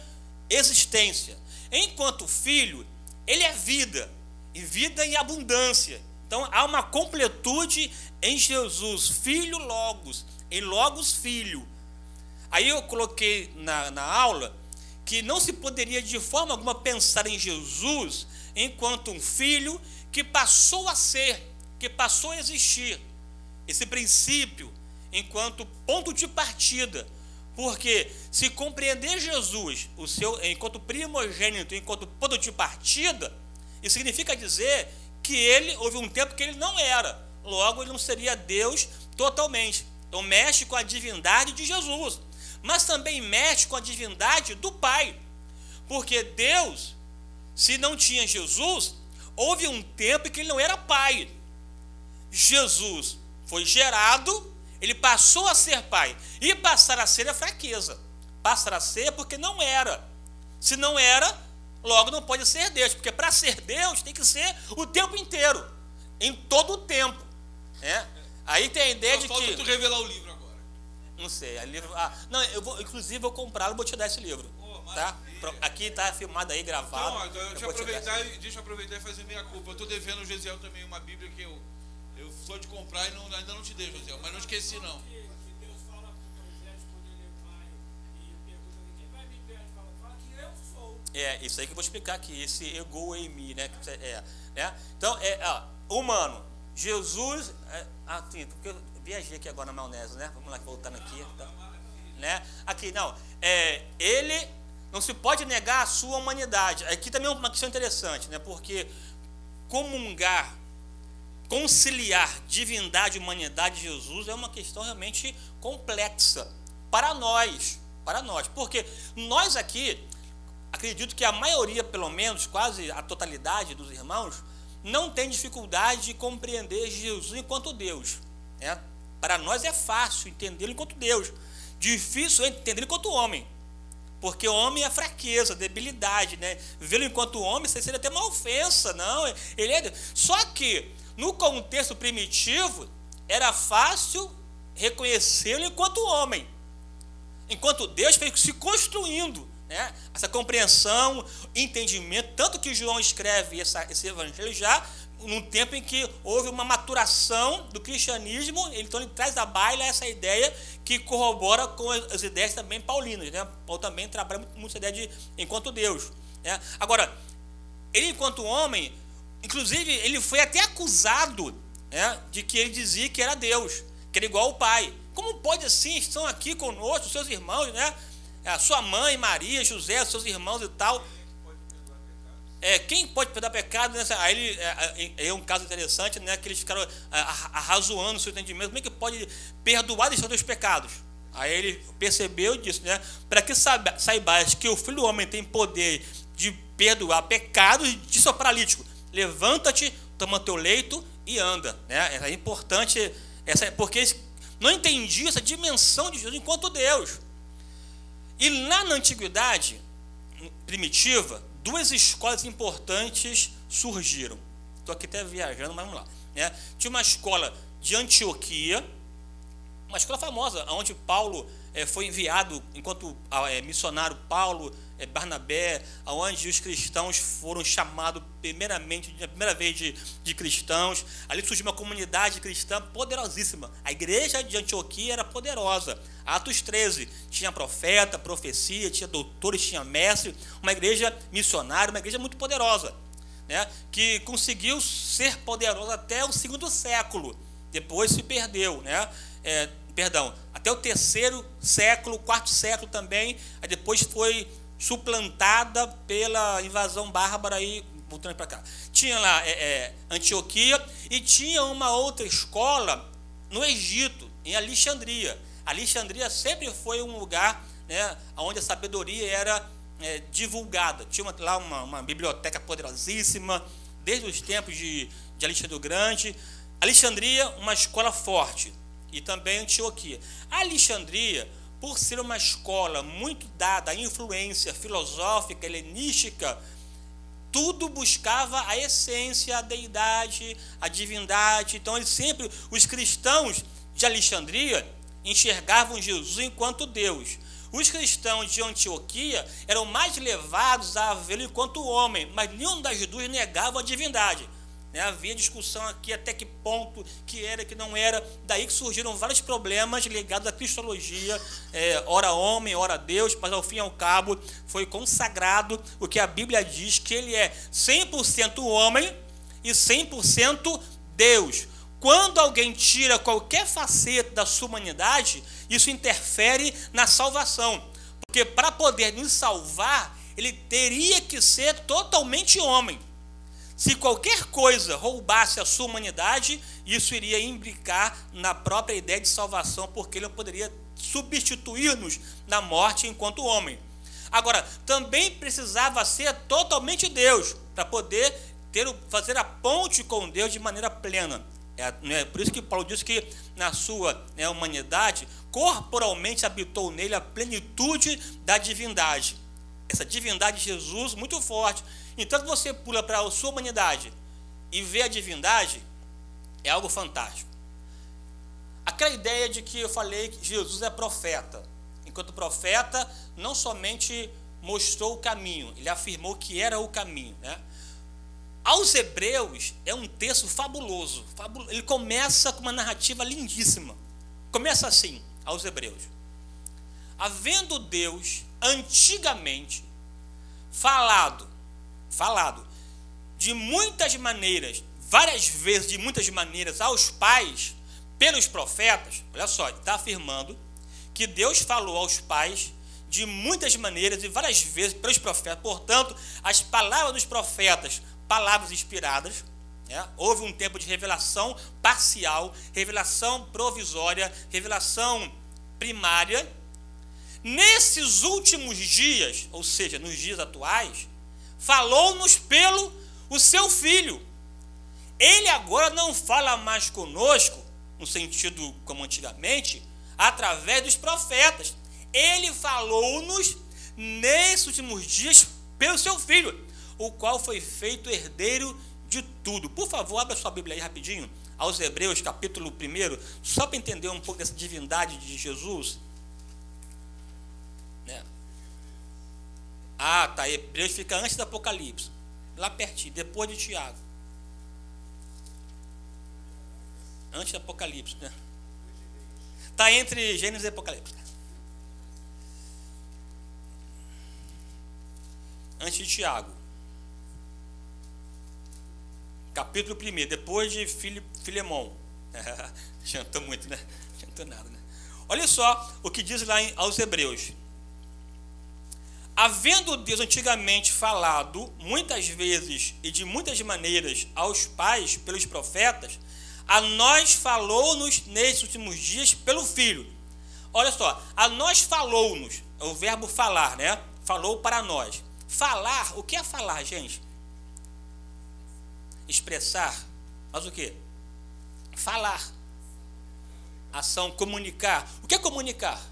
existência. Enquanto Filho, ele é vida, e vida em abundância. Então, há uma completude em Jesus, Filho Logos, em Logos Filho. Aí eu coloquei na aula que não se poderia de forma alguma pensar em Jesus enquanto um Filho que passou a ser, que passou a existir. Esse princípio enquanto ponto de partida, porque se compreender Jesus enquanto primogênito, enquanto ponto de partida, isso significa dizer que houve um tempo que ele não era, logo ele não seria Deus totalmente. Então mexe com a divindade de Jesus, mas também mexe com a divindade do Pai, porque Deus, se não tinha Jesus, houve um tempo em que ele não era Pai. Jesus foi gerado, ele passou a ser Pai, e passar a ser é fraqueza, passar a ser porque não era. Se não era, logo não pode ser Deus, porque para ser Deus tem que ser o tempo inteiro, em todo o tempo. Aí tem a ideia de que... Falta tu revelar o livro agora. Não sei, não, inclusive vou comprá-lo e vou te dar esse livro. Tá? Aqui está filmado aí, gravado. Então, deixa eu aproveitar e fazer minha culpa. Eu estou devendo ao Gesiel também uma Bíblia que eu sou de comprar e ainda não te dei, Gesiel, mas não esqueci não. Deus fala para Moisés quando ele é pai e pergunta quem vai me ver, fala que eu sou. Isso aí que eu vou explicar aqui, esse ego em mim, né? Então, humano, Jesus, porque eu viajei aqui agora na maionese, né? Vamos lá, voltando aqui, tá? Né? Aqui, não, ele não se pode negar a sua humanidade. Aqui também é uma questão interessante, né? Porque conciliar divindade e humanidade de Jesus é uma questão realmente complexa para nós, porque nós aqui, acredito que a maioria, pelo menos, quase a totalidade dos irmãos, não tem dificuldade de compreender Jesus enquanto Deus. Para nós é fácil entendê-lo enquanto Deus, difícil é entendê-lo enquanto homem, porque o homem é fraqueza, debilidade, né? Vê-lo enquanto homem seria até uma ofensa, não? Ele é Deus. Só que no contexto primitivo era fácil reconhecê-lo enquanto homem, enquanto Deus foi se construindo, né? Essa compreensão, entendimento, tanto que João escreve esse evangelho já num tempo em que houve uma maturação do cristianismo. Então ele traz à baila essa ideia que corrobora com as ideias também paulinas, né? Paulo também trabalha muito essa ideia de enquanto Deus, né? Agora, ele enquanto homem, inclusive ele foi até acusado, né, de que ele dizia que era Deus, que era igual ao Pai. Como pode assim? Estão aqui conosco, seus irmãos, né? A sua mãe, Maria, José, seus irmãos e tal. Quem pode perdoar pecado? Aí é um caso interessante, né? Que eles ficaram arrazoando o seu entendimento. Como é que pode perdoar e deixar os pecados? Aí ele percebeu e disse, né? Para que saibais que o Filho do Homem tem poder de perdoar pecados, disse ao paralítico: levanta-te, toma teu leito e anda, né? É importante, porque eles não entendiam essa dimensão de Jesus enquanto Deus. E lá na antiguidade primitiva, duas escolas importantes surgiram. Estou aqui até viajando, mas vamos lá, né? Tinha uma escola de Antioquia, uma escola famosa, onde Paulo foi enviado, enquanto missionário Paulo, Barnabé, onde os cristãos foram chamados primeiramente, a primeira vez de cristãos. Ali surgiu uma comunidade cristã poderosíssima. A igreja de Antioquia era poderosa. Atos 13, tinha profeta, profecia, tinha doutores, tinha mestre, uma igreja missionária, uma igreja muito poderosa, né, que conseguiu ser poderosa até o 2º século, depois se perdeu, né, até o 3º século, 4º século também, aí depois foi suplantada pela invasão bárbara, aí voltando para cá. Tinha lá Antioquia, e tinha uma outra escola no Egito, em Alexandria. Alexandria sempre foi um lugar, né, onde a sabedoria era divulgada. Tinha lá uma biblioteca poderosíssima, desde os tempos de Alexandre o Grande. Alexandria, uma escola forte, e também Antioquia. A Alexandria, por ser uma escola muito dada à influência filosófica, helenística, tudo buscava a essência, a deidade, a divindade. Então, os cristãos de Alexandria enxergavam Jesus enquanto Deus. Os cristãos de Antioquia eram mais levados a vê-lo enquanto homem, mas nenhum das duas negava a divindade. Havia discussão aqui até que ponto que era, que não era. Daí que surgiram vários problemas ligados à cristologia, ora homem, ora Deus, mas ao fim e ao cabo foi consagrado o que a Bíblia diz, que ele é 100% homem e 100% Deus. Quando alguém tira qualquer faceta da sua humanidade, isso interfere na salvação. Porque para poder nos salvar, ele teria que ser totalmente homem. Se qualquer coisa roubasse a sua humanidade, isso iria implicar na própria ideia de salvação, porque ele não poderia substituir-nos na morte enquanto homem. Agora, também precisava ser totalmente Deus, para poder fazer a ponte com Deus de maneira plena. Por isso que Paulo diz que na sua humanidade, corporalmente habitou nele a plenitude da divindade. Essa divindade de Jesus muito forte. Então, que você pula para a sua humanidade e vê a divindade, é algo fantástico. Aquela ideia de que eu falei que Jesus é profeta. Enquanto profeta, não somente mostrou o caminho, ele afirmou que era o caminho, né? Aos Hebreus é um texto fabuloso. Ele começa com uma narrativa lindíssima. Começa assim, aos Hebreus. Havendo Deus antigamente falado de muitas maneiras, várias vezes, de muitas maneiras, aos pais, pelos profetas. Olha só, ele está afirmando que Deus falou aos pais de muitas maneiras e várias vezes pelos profetas. Portanto, as palavras dos profetas, palavras inspiradas, né? Houve um tempo de revelação parcial, revelação provisória, revelação primária. Nesses últimos dias, ou seja, nos dias atuais, falou-nos pelo o seu Filho. Ele agora não fala mais conosco, no sentido como antigamente, através dos profetas. Ele falou-nos nesses últimos dias pelo seu Filho, o qual foi feito herdeiro de tudo. Por favor, abra sua Bíblia aí rapidinho, aos Hebreus, capítulo 1, só para entender um pouco dessa divindade de Jesus. Tá, Hebreus fica antes do Apocalipse, lá pertinho, depois de Tiago. Antes do Apocalipse, né? Está entre Gênesis e Apocalipse. Antes de Tiago. Capítulo 1, depois de Filemon. Jantou muito, né? Jantou nada, né? Olha só o que diz lá aos Hebreus. Havendo Deus antigamente falado muitas vezes e de muitas maneiras aos pais pelos profetas, a nós falou-nos nesses últimos dias pelo Filho. Olha só, a nós falou-nos, é o verbo falar, né? Falou para nós. Falar, o que é falar, gente? Expressar, mas o que? Falar. Ação, comunicar. O que é comunicar?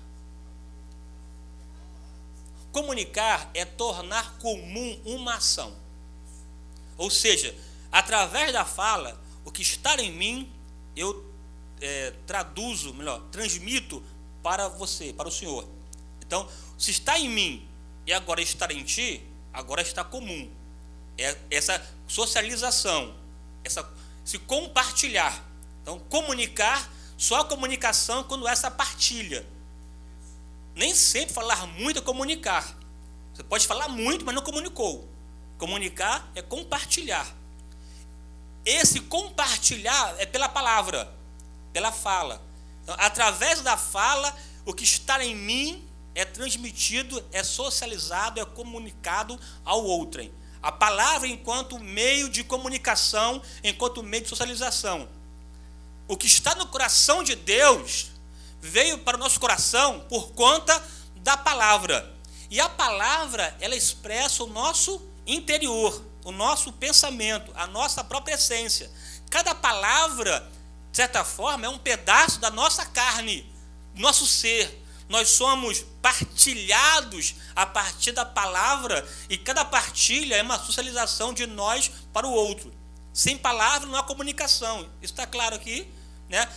Comunicar é tornar comum uma ação. Ou seja, através da fala, o que está em mim, eu transmito para você, para o Senhor. Então, se está em mim e agora estar em ti, agora está comum. Essa socialização, se compartilhar. Então, comunicar, só a comunicação quando essa partilha. Nem sempre falar muito é comunicar. Você pode falar muito, mas não comunicou. Comunicar é compartilhar. Esse compartilhar é pela palavra, pela fala. Então, através da fala, o que está em mim é transmitido, é socializado, é comunicado ao outrem. A palavra enquanto meio de comunicação, enquanto meio de socialização. O que está no coração de Deus veio para o nosso coração por conta da palavra. E a palavra, ela expressa o nosso interior, o nosso pensamento, a nossa própria essência. Cada palavra, de certa forma, é um pedaço da nossa carne, do nosso ser. Nós somos partilhados a partir da palavra e cada partilha é uma socialização de nós para o outro. Sem palavra não há comunicação. Isso está claro aqui, né?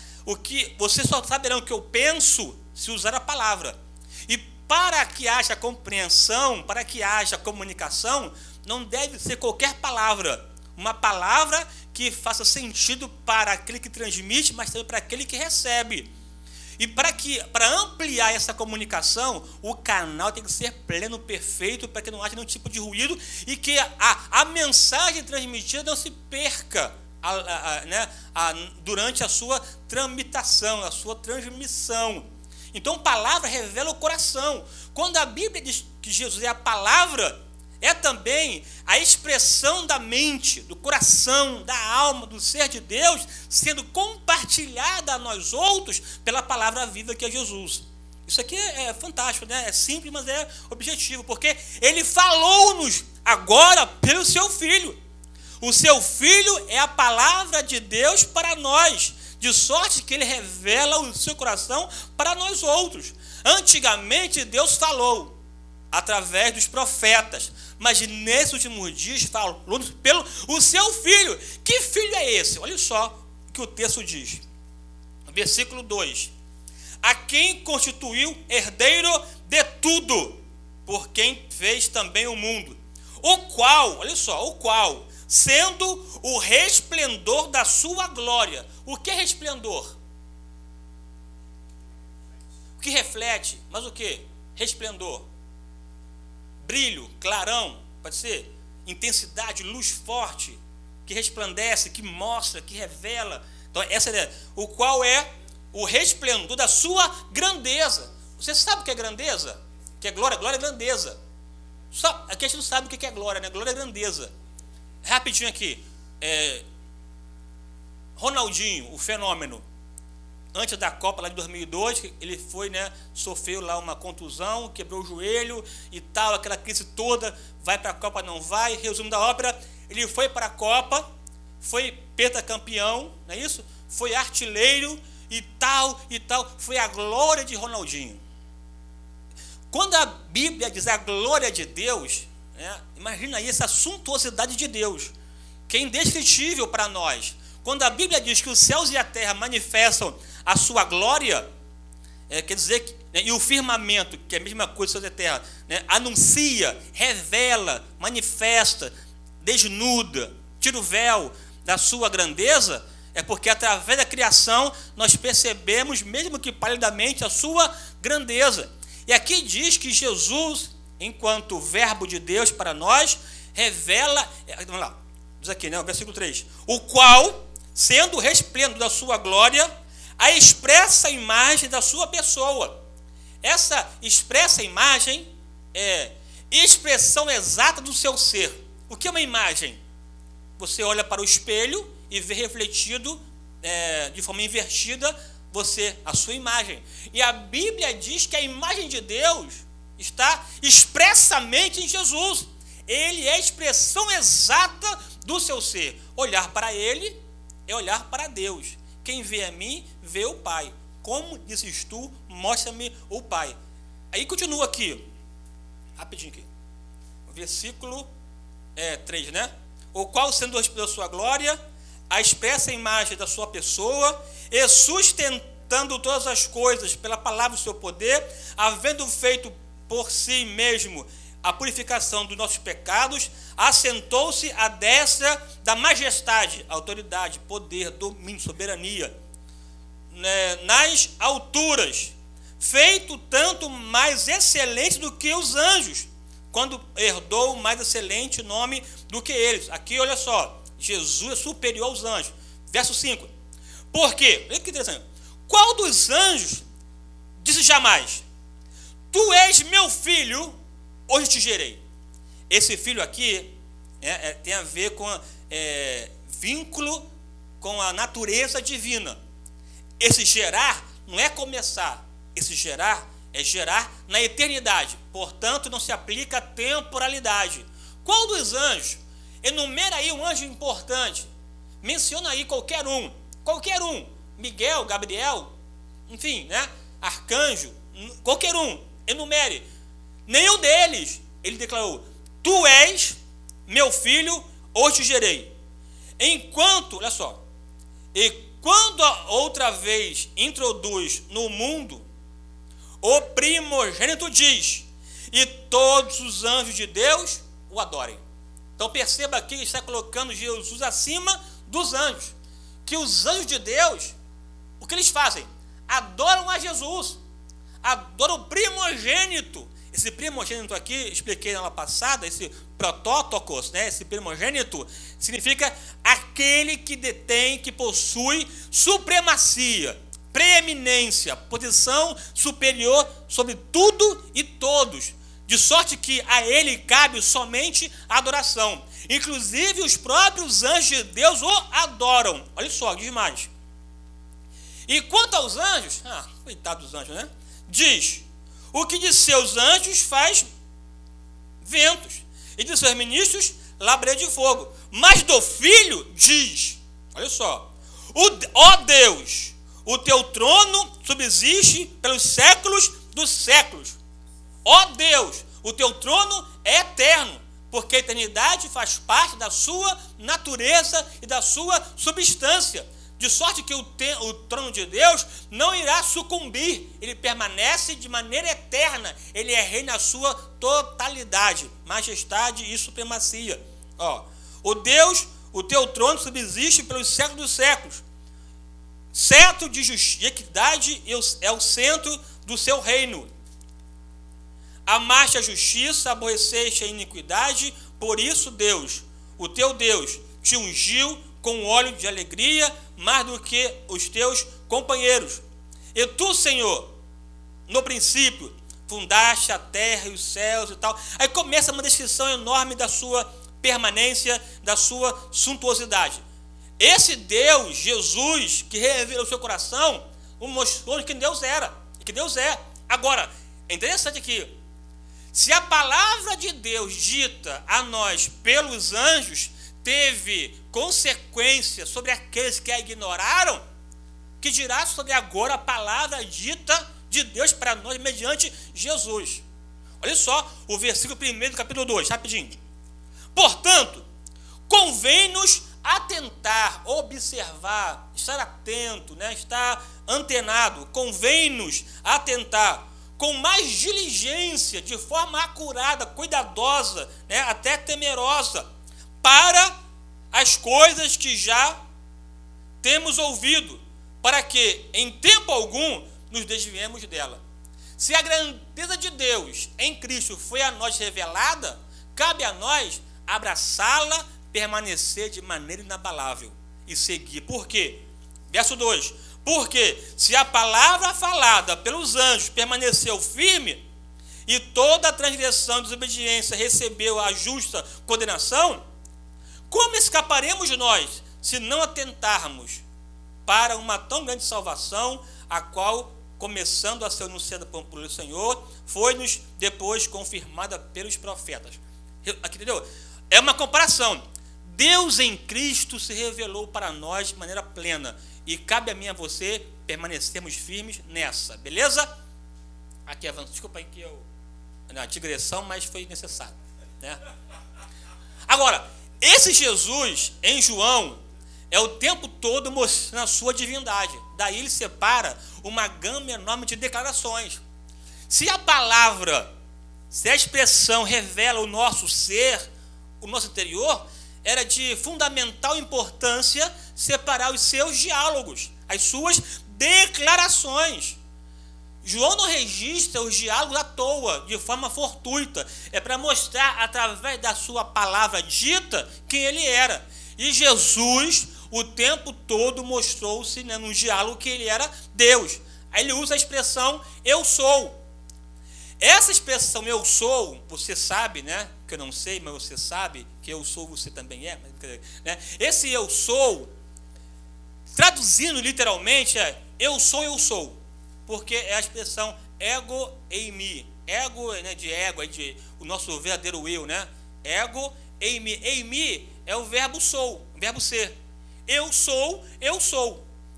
Vocês só saberão o que eu penso se usar a palavra. E para que haja compreensão, para que haja comunicação, não deve ser qualquer palavra. Uma palavra que faça sentido para aquele que transmite, mas também para aquele que recebe. E para ampliar essa comunicação, o canal tem que ser pleno, perfeito, para que não haja nenhum tipo de ruído e que a mensagem transmitida não se perca durante a sua tramitação, a sua transmissão. Então, palavra revela o coração. Quando a Bíblia diz que Jesus é a palavra, é também a expressão da mente, do coração, da alma, do ser de Deus, sendo compartilhada a nós outros pela palavra viva que é Jesus. Isso aqui é fantástico, né? É simples, mas é objetivo, porque ele falou-nos agora pelo seu Filho. O seu Filho é a palavra de Deus para nós, de sorte que ele revela o seu coração para nós outros. Antigamente Deus falou através dos profetas, mas nesses últimos dias falou pelo o seu Filho. Que filho é esse? Olha só o que o texto diz. Versículo 2. A quem constituiu herdeiro de tudo, por quem fez também o mundo. O qual, olha só, sendo o resplendor da sua glória. O que é resplendor? O que reflete? Mas o que? Resplendor. Brilho, clarão, pode ser? Intensidade, luz forte, que resplandece, que mostra, que revela. Então, essa é o qual é o resplendor da sua grandeza. Você sabe o que é grandeza? O que é glória? Glória é grandeza. Aqui a gente não sabe o que é glória, né? Glória é grandeza. Rapidinho aqui. Ronaldinho, o fenômeno. Antes da Copa lá de 2002, ele foi, né, sofreu lá uma contusão, quebrou o joelho e tal, aquela crise toda, vai para a Copa, não vai, resumo da ópera, ele foi para a Copa, foi pentacampeão, não é isso? Foi artilheiro e tal, foi a glória de Ronaldinho. Quando a Bíblia diz a glória de Deus, né, imagina aí essa suntuosidade de Deus, que é indescritível para nós. Quando a Bíblia diz que os céus e a terra manifestam a sua glória, quer dizer que, né, e o firmamento, que é a mesma coisa, céus e terra, né, anuncia, revela, manifesta, desnuda, tira o véu da sua grandeza, é porque através da criação nós percebemos, mesmo que palidamente, a sua grandeza. E aqui diz que Jesus, enquanto verbo de Deus para nós, revela, vamos lá, diz aqui, né, o versículo 3, o qual, sendo o resplendor da sua glória, a expressa imagem da sua pessoa. Essa expressa imagem é expressão exata do seu ser. O que é uma imagem? Você olha para o espelho e vê refletido, de forma invertida, a sua imagem. E a Bíblia diz que a imagem de Deus está expressamente em Jesus. Ele é a expressão exata do seu ser. Olhar para ele é olhar para Deus. Quem vê a mim, vê o Pai. Como dizes tu, mostra-me o Pai. Aí continua aqui, rapidinho aqui, versículo 3, né? O qual, sendo o resplendor da sua glória, a expressa imagem da sua pessoa, e sustentando todas as coisas pela palavra do seu poder, havendo feito por si mesmo a purificação dos nossos pecados, assentou-se à destra da majestade, autoridade, poder, domínio, soberania, nas alturas, feito tanto mais excelente do que os anjos, quando herdou mais excelente nome do que eles. Aqui, olha só, Jesus é superior aos anjos. Verso 5. Por quê? Olha que interessante. Qual dos anjos disse jamais: tu és meu filho, hoje te gerei? Esse filho aqui tem a ver com vínculo com a natureza divina. Esse gerar não é começar. Esse gerar é gerar na eternidade. Portanto, não se aplica à temporalidade. Qual dos anjos? Enumera aí um anjo importante. Menciona aí qualquer um. Qualquer um. Miguel, Gabriel, enfim, né? Arcanjo, qualquer um. Enumere. Nenhum deles. Ele declarou: tu és meu filho, hoje te gerei. Enquanto, olha só, e quando outra vez introduz no mundo, o primogênito diz: e todos os anjos de Deus o adorem. Então perceba aqui, ele está colocando Jesus acima dos anjos. Que os anjos de Deus, o que eles fazem? Adoram a Jesus, adoram o primogênito. Esse primogênito aqui, expliquei na aula passada, esse protótokos, né? Esse primogênito significa aquele que detém, que possui supremacia, preeminência, posição superior sobre tudo e todos, de sorte que a ele cabe somente a adoração. Inclusive os próprios anjos de Deus o adoram. Olha só, diz mais. E quanto aos anjos, coitado dos anjos, né? Diz: o que de seus anjos faz ventos, e de seus ministros labaredas de fogo. Mas do filho diz, olha só: ó Deus, o teu trono subsiste pelos séculos dos séculos. Ó Deus, o teu trono é eterno, porque a eternidade faz parte da sua natureza e da sua substância. De sorte que o trono de Deus não irá sucumbir, ele permanece de maneira eterna, ele é rei na sua totalidade, majestade e supremacia. O Deus, o teu trono subsiste pelos séculos dos séculos. Cetro de justiça e equidade é o centro do seu reino. Amaste a justiça, aborreceste a iniquidade, por isso Deus, o teu Deus, te ungiu com óleo de alegria, mais do que os teus companheiros. E tu, Senhor, no princípio, fundaste a terra e os céus e tal. Aí começa uma descrição enorme da sua permanência, da sua suntuosidade. Esse Deus, Jesus, que revelou o seu coração, mostrou que Deus era, e que Deus é. Agora, é interessante aqui, se a palavra de Deus dita a nós pelos anjos teve consequência sobre aqueles que a ignoraram, que dirá sobre agora a palavra dita de Deus para nós mediante Jesus. Olha só o versículo 1 do capítulo 2, rapidinho. Portanto, convém-nos atentar, observar, estar atento, né? Estar antenado, convém-nos atentar com mais diligência, de forma acurada, cuidadosa, né? Até temerosa, para as coisas que já temos ouvido, para que em tempo algum nos desviemos dela. Se a grandeza de Deus em Cristo foi a nós revelada, cabe a nós abraçá-la, permanecer de maneira inabalável e seguir. Por quê? Verso 2. Porque se a palavra falada pelos anjos permaneceu firme, e toda a transgressão e desobediência recebeu a justa condenação, como escaparemos nós, se não atentarmos para uma tão grande salvação, a qual, começando a ser anunciada pelo Senhor, foi-nos depois confirmada pelos profetas? Aqui, entendeu? É uma comparação. Deus em Cristo se revelou para nós de maneira plena, e cabe a mim e a você permanecermos firmes nessa, beleza? Aqui avança, desculpa aí que eu na digressão, mas foi necessário, né? Agora, esse Jesus, em João, é o tempo todo mostrando a sua divindade. Daí ele separa uma gama enorme de declarações. Se a palavra, se a expressão revela o nosso ser, o nosso interior, era de fundamental importância separar os seus diálogos, as suas declarações. João não registra os diálogos à toa, de forma fortuita. É para mostrar, através da sua palavra dita, quem ele era. E Jesus, o tempo todo, mostrou-se, né, no diálogo que ele era Deus. Aí ele usa a expressão, eu sou. Essa expressão, eu sou, você sabe, né? Que eu não sei, mas você sabe que eu sou, você também é. Né? Esse eu sou, traduzindo literalmente, é eu sou. Porque é a expressão ego eimi. Ego, né, de ego, é de o nosso verdadeiro eu, né? Ego eimi. Eimi é o verbo sou, o verbo ser. Eu sou.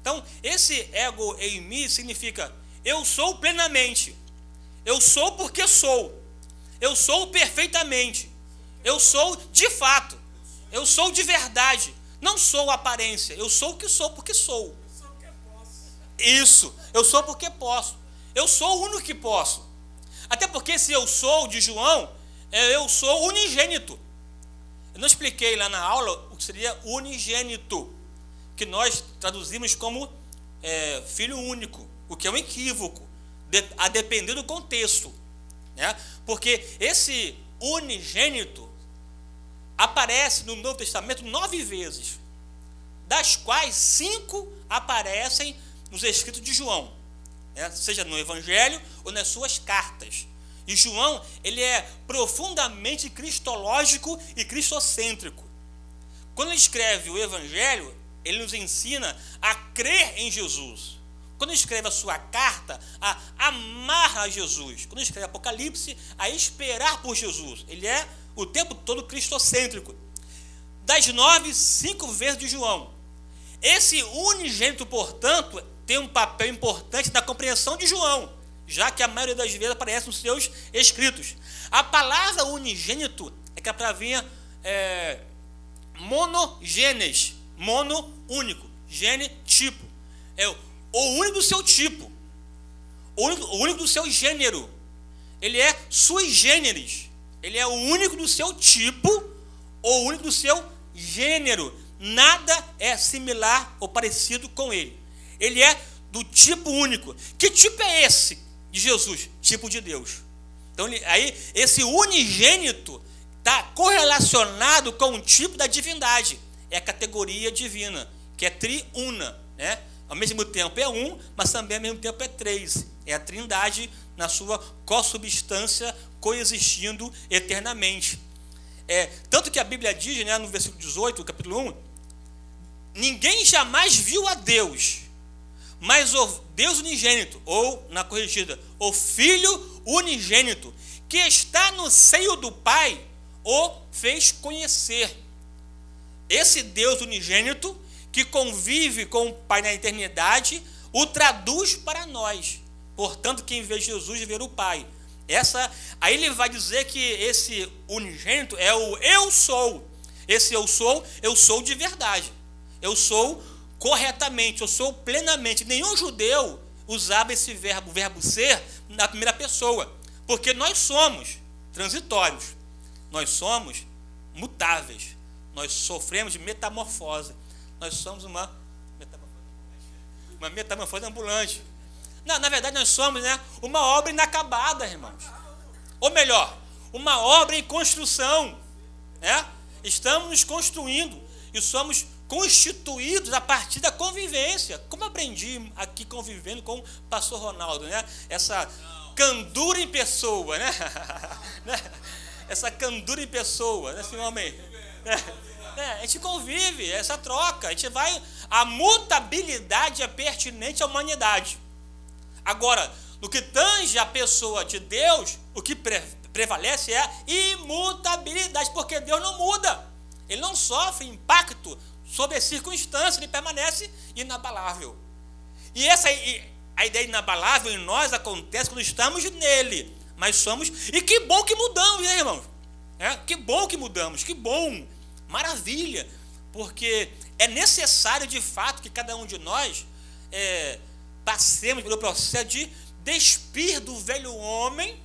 Então, esse ego eimi significa eu sou plenamente. Eu sou porque sou. Eu sou perfeitamente. Eu sou de fato. Eu sou de verdade. Não sou aparência. Eu sou o que sou porque sou. Isso. Eu sou porque posso. Eu sou o único que posso. Até porque esse eu sou de João, eu sou unigênito. Eu não expliquei lá na aula o que seria unigênito, que nós traduzimos como filho único, o que é um equívoco, a depender do contexto, né? Porque esse unigênito aparece no Novo Testamento 9 vezes, das quais 5 aparecem nos escritos de João, né? Seja no Evangelho ou nas suas cartas. E João, ele é profundamente cristológico e cristocêntrico. Quando ele escreve o Evangelho, ele nos ensina a crer em Jesus. Quando ele escreve a sua carta, a amar a Jesus. Quando ele escreve Apocalipse, a esperar por Jesus. Ele é o tempo todo cristocêntrico. Das 9, 5 vezes de João. Esse unigênito, portanto, tem um papel importante na compreensão de João, já que a maioria das vezes aparece nos seus escritos. A palavra unigênito é que a palavrinha monogenes, mono, único, gene, tipo. É o único do seu tipo, o único do seu gênero. Ele é sui generis. Ele é o único do seu tipo, ou o único do seu gênero. Nada é similar ou parecido com ele. Ele é do tipo único. Que tipo é esse de Jesus? Tipo de Deus. Então, aí, esse unigênito está correlacionado com o tipo da divindade. É a categoria divina, que é triuna, né? Ao mesmo tempo é um, mas também ao mesmo tempo é 3. É a trindade na sua cossubstância, coexistindo eternamente. Tanto que a Bíblia diz, né, no versículo 18, capítulo 1, ninguém jamais viu a Deus, mas o Deus unigênito, ou, na corrigida, o Filho unigênito, que está no seio do Pai, o fez conhecer. Esse Deus unigênito, que convive com o Pai na eternidade, o traduz para nós. Portanto, quem vê Jesus vê o Pai. Aí ele vai dizer que esse unigênito é o eu sou. Esse eu sou de verdade. Eu sou corretamente, eu sou plenamente. Nenhum judeu usava esse verbo ser, na primeira pessoa. Porque nós somos transitórios. Nós somos mutáveis. Nós sofremos de metamorfose. Nós somos uma metamorfose ambulante. Na verdade, nós somos, né, uma obra inacabada, irmãos. Ou melhor, uma obra em construção. Né? Estamos nos construindo e somos constituídos a partir da convivência. Como aprendi aqui convivendo com o pastor Ronaldo, né? Essa candura em pessoa, né? Essa candura em pessoa, né, senhor homem? A gente convive, essa troca, a mutabilidade é pertinente à humanidade. Agora, no que tange a pessoa de Deus, o que prevalece é a imutabilidade, porque Deus não muda, ele não sofre impacto sobre as circunstâncias, ele permanece inabalável. E a ideia inabalável em nós acontece quando estamos nele, mas somos, e que bom que mudamos, né, irmãos? Que bom que mudamos, que bom, maravilha, porque é necessário, de fato, que cada um de nós passemos pelo processo de despir do velho homem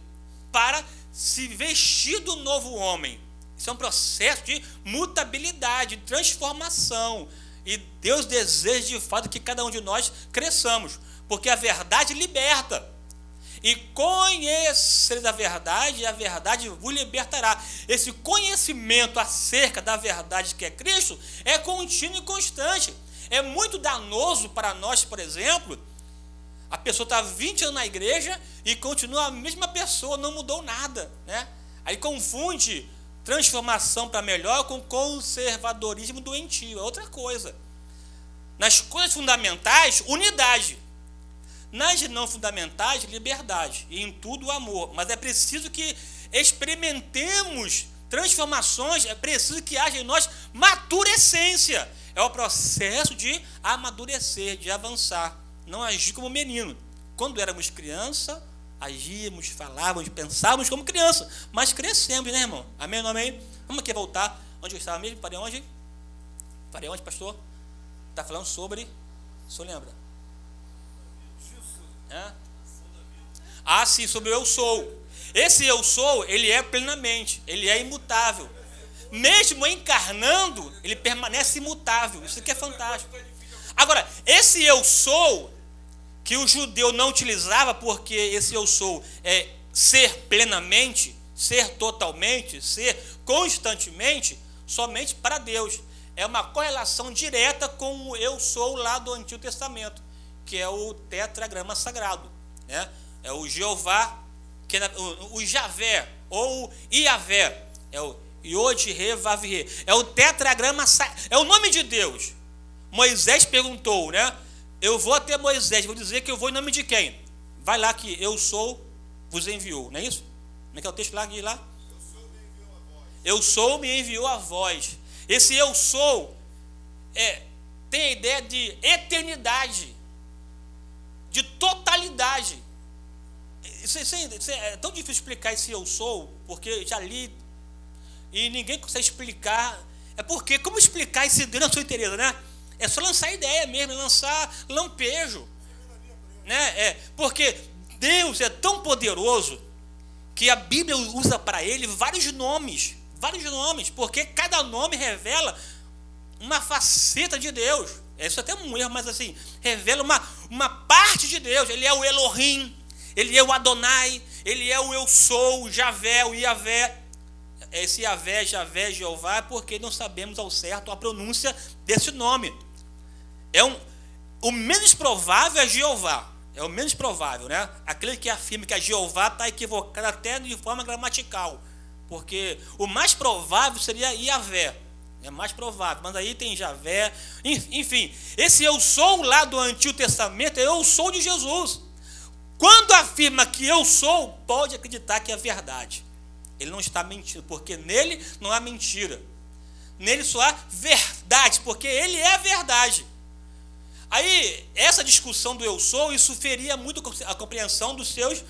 para se vestir do novo homem. Isso é um processo de mutabilidade, de transformação. E Deus deseja, de fato, que cada um de nós cresçamos, porque a verdade liberta. E conhecereis a verdade, e a verdade vos libertará. Esse conhecimento acerca da verdade que é Cristo é contínuo e constante. É muito danoso para nós, por exemplo, a pessoa está 20 anos na igreja e continua a mesma pessoa, não mudou nada, né? Aí confunde transformação para melhor com conservadorismo doentio, é outra coisa. Nas coisas fundamentais, unidade. Nas não fundamentais, liberdade. E em tudo, amor. Mas é preciso que experimentemos transformações, é preciso que haja em nós maturescência. É o processo de amadurecer, de avançar. Não agir como menino. Quando éramos criança, agíamos, falávamos, pensávamos como criança. Mas crescemos, né, irmão? Amém ou não amém? Vamos aqui voltar. Onde eu estava mesmo? Parei onde? Parei onde, pastor? Está falando sobre... O senhor lembra? Sim, sobre o eu sou. Esse eu sou, ele é plenamente, ele é imutável. Mesmo encarnando, ele permanece imutável. Isso aqui é fantástico. Agora, esse eu sou, que o judeu não utilizava, porque esse eu sou é ser plenamente, ser totalmente, ser constantemente, somente para Deus. É uma correlação direta com o eu sou lá do Antigo Testamento, que é o tetragrama sagrado, né? É o Jeová, que é o Javé, ou Iavé, é o Yod, Re, Vav, Re. É o tetragrama sagrado, é o nome de Deus. Moisés perguntou, né? Eu vou até Moisés, vou dizer que eu vou em nome de quem? Vai lá que eu sou, vos enviou, não é isso? Como é que é o texto lá? Lá? Eu sou, me enviou a voz. Esse eu sou tem a ideia de eternidade, de totalidade. Isso é tão difícil explicar esse eu sou, porque já li e ninguém consegue explicar. É porque, como explicar esse Deus na sua inteireza, né? É só lançar ideia mesmo, lançar lampejo, né? Porque Deus é tão poderoso que a Bíblia usa para ele vários nomes, porque cada nome revela uma faceta de Deus. Isso até é um erro, mas assim, revela uma parte de Deus. Ele é o Elohim, ele é o Adonai, ele é o eu sou, o Javé, o Iavé. Esse Iavé, Javé, Jeová, é porque não sabemos ao certo a pronúncia desse nome. O menos provável é Jeová. É o menos provável, né? Aquele que afirma que a Jeová está equivocado até de forma gramatical. Porque o mais provável seria Iavé. É mais provável. Mas aí tem Javé. Enfim, esse eu sou lá do Antigo Testamento é eu sou de Jesus. Quando afirma que eu sou, pode acreditar que é verdade. Ele não está mentindo, porque nele não há mentira. Nele só há verdade, porque ele é a verdade. Aí, essa discussão do eu sou, isso feria muito a compreensão dos seus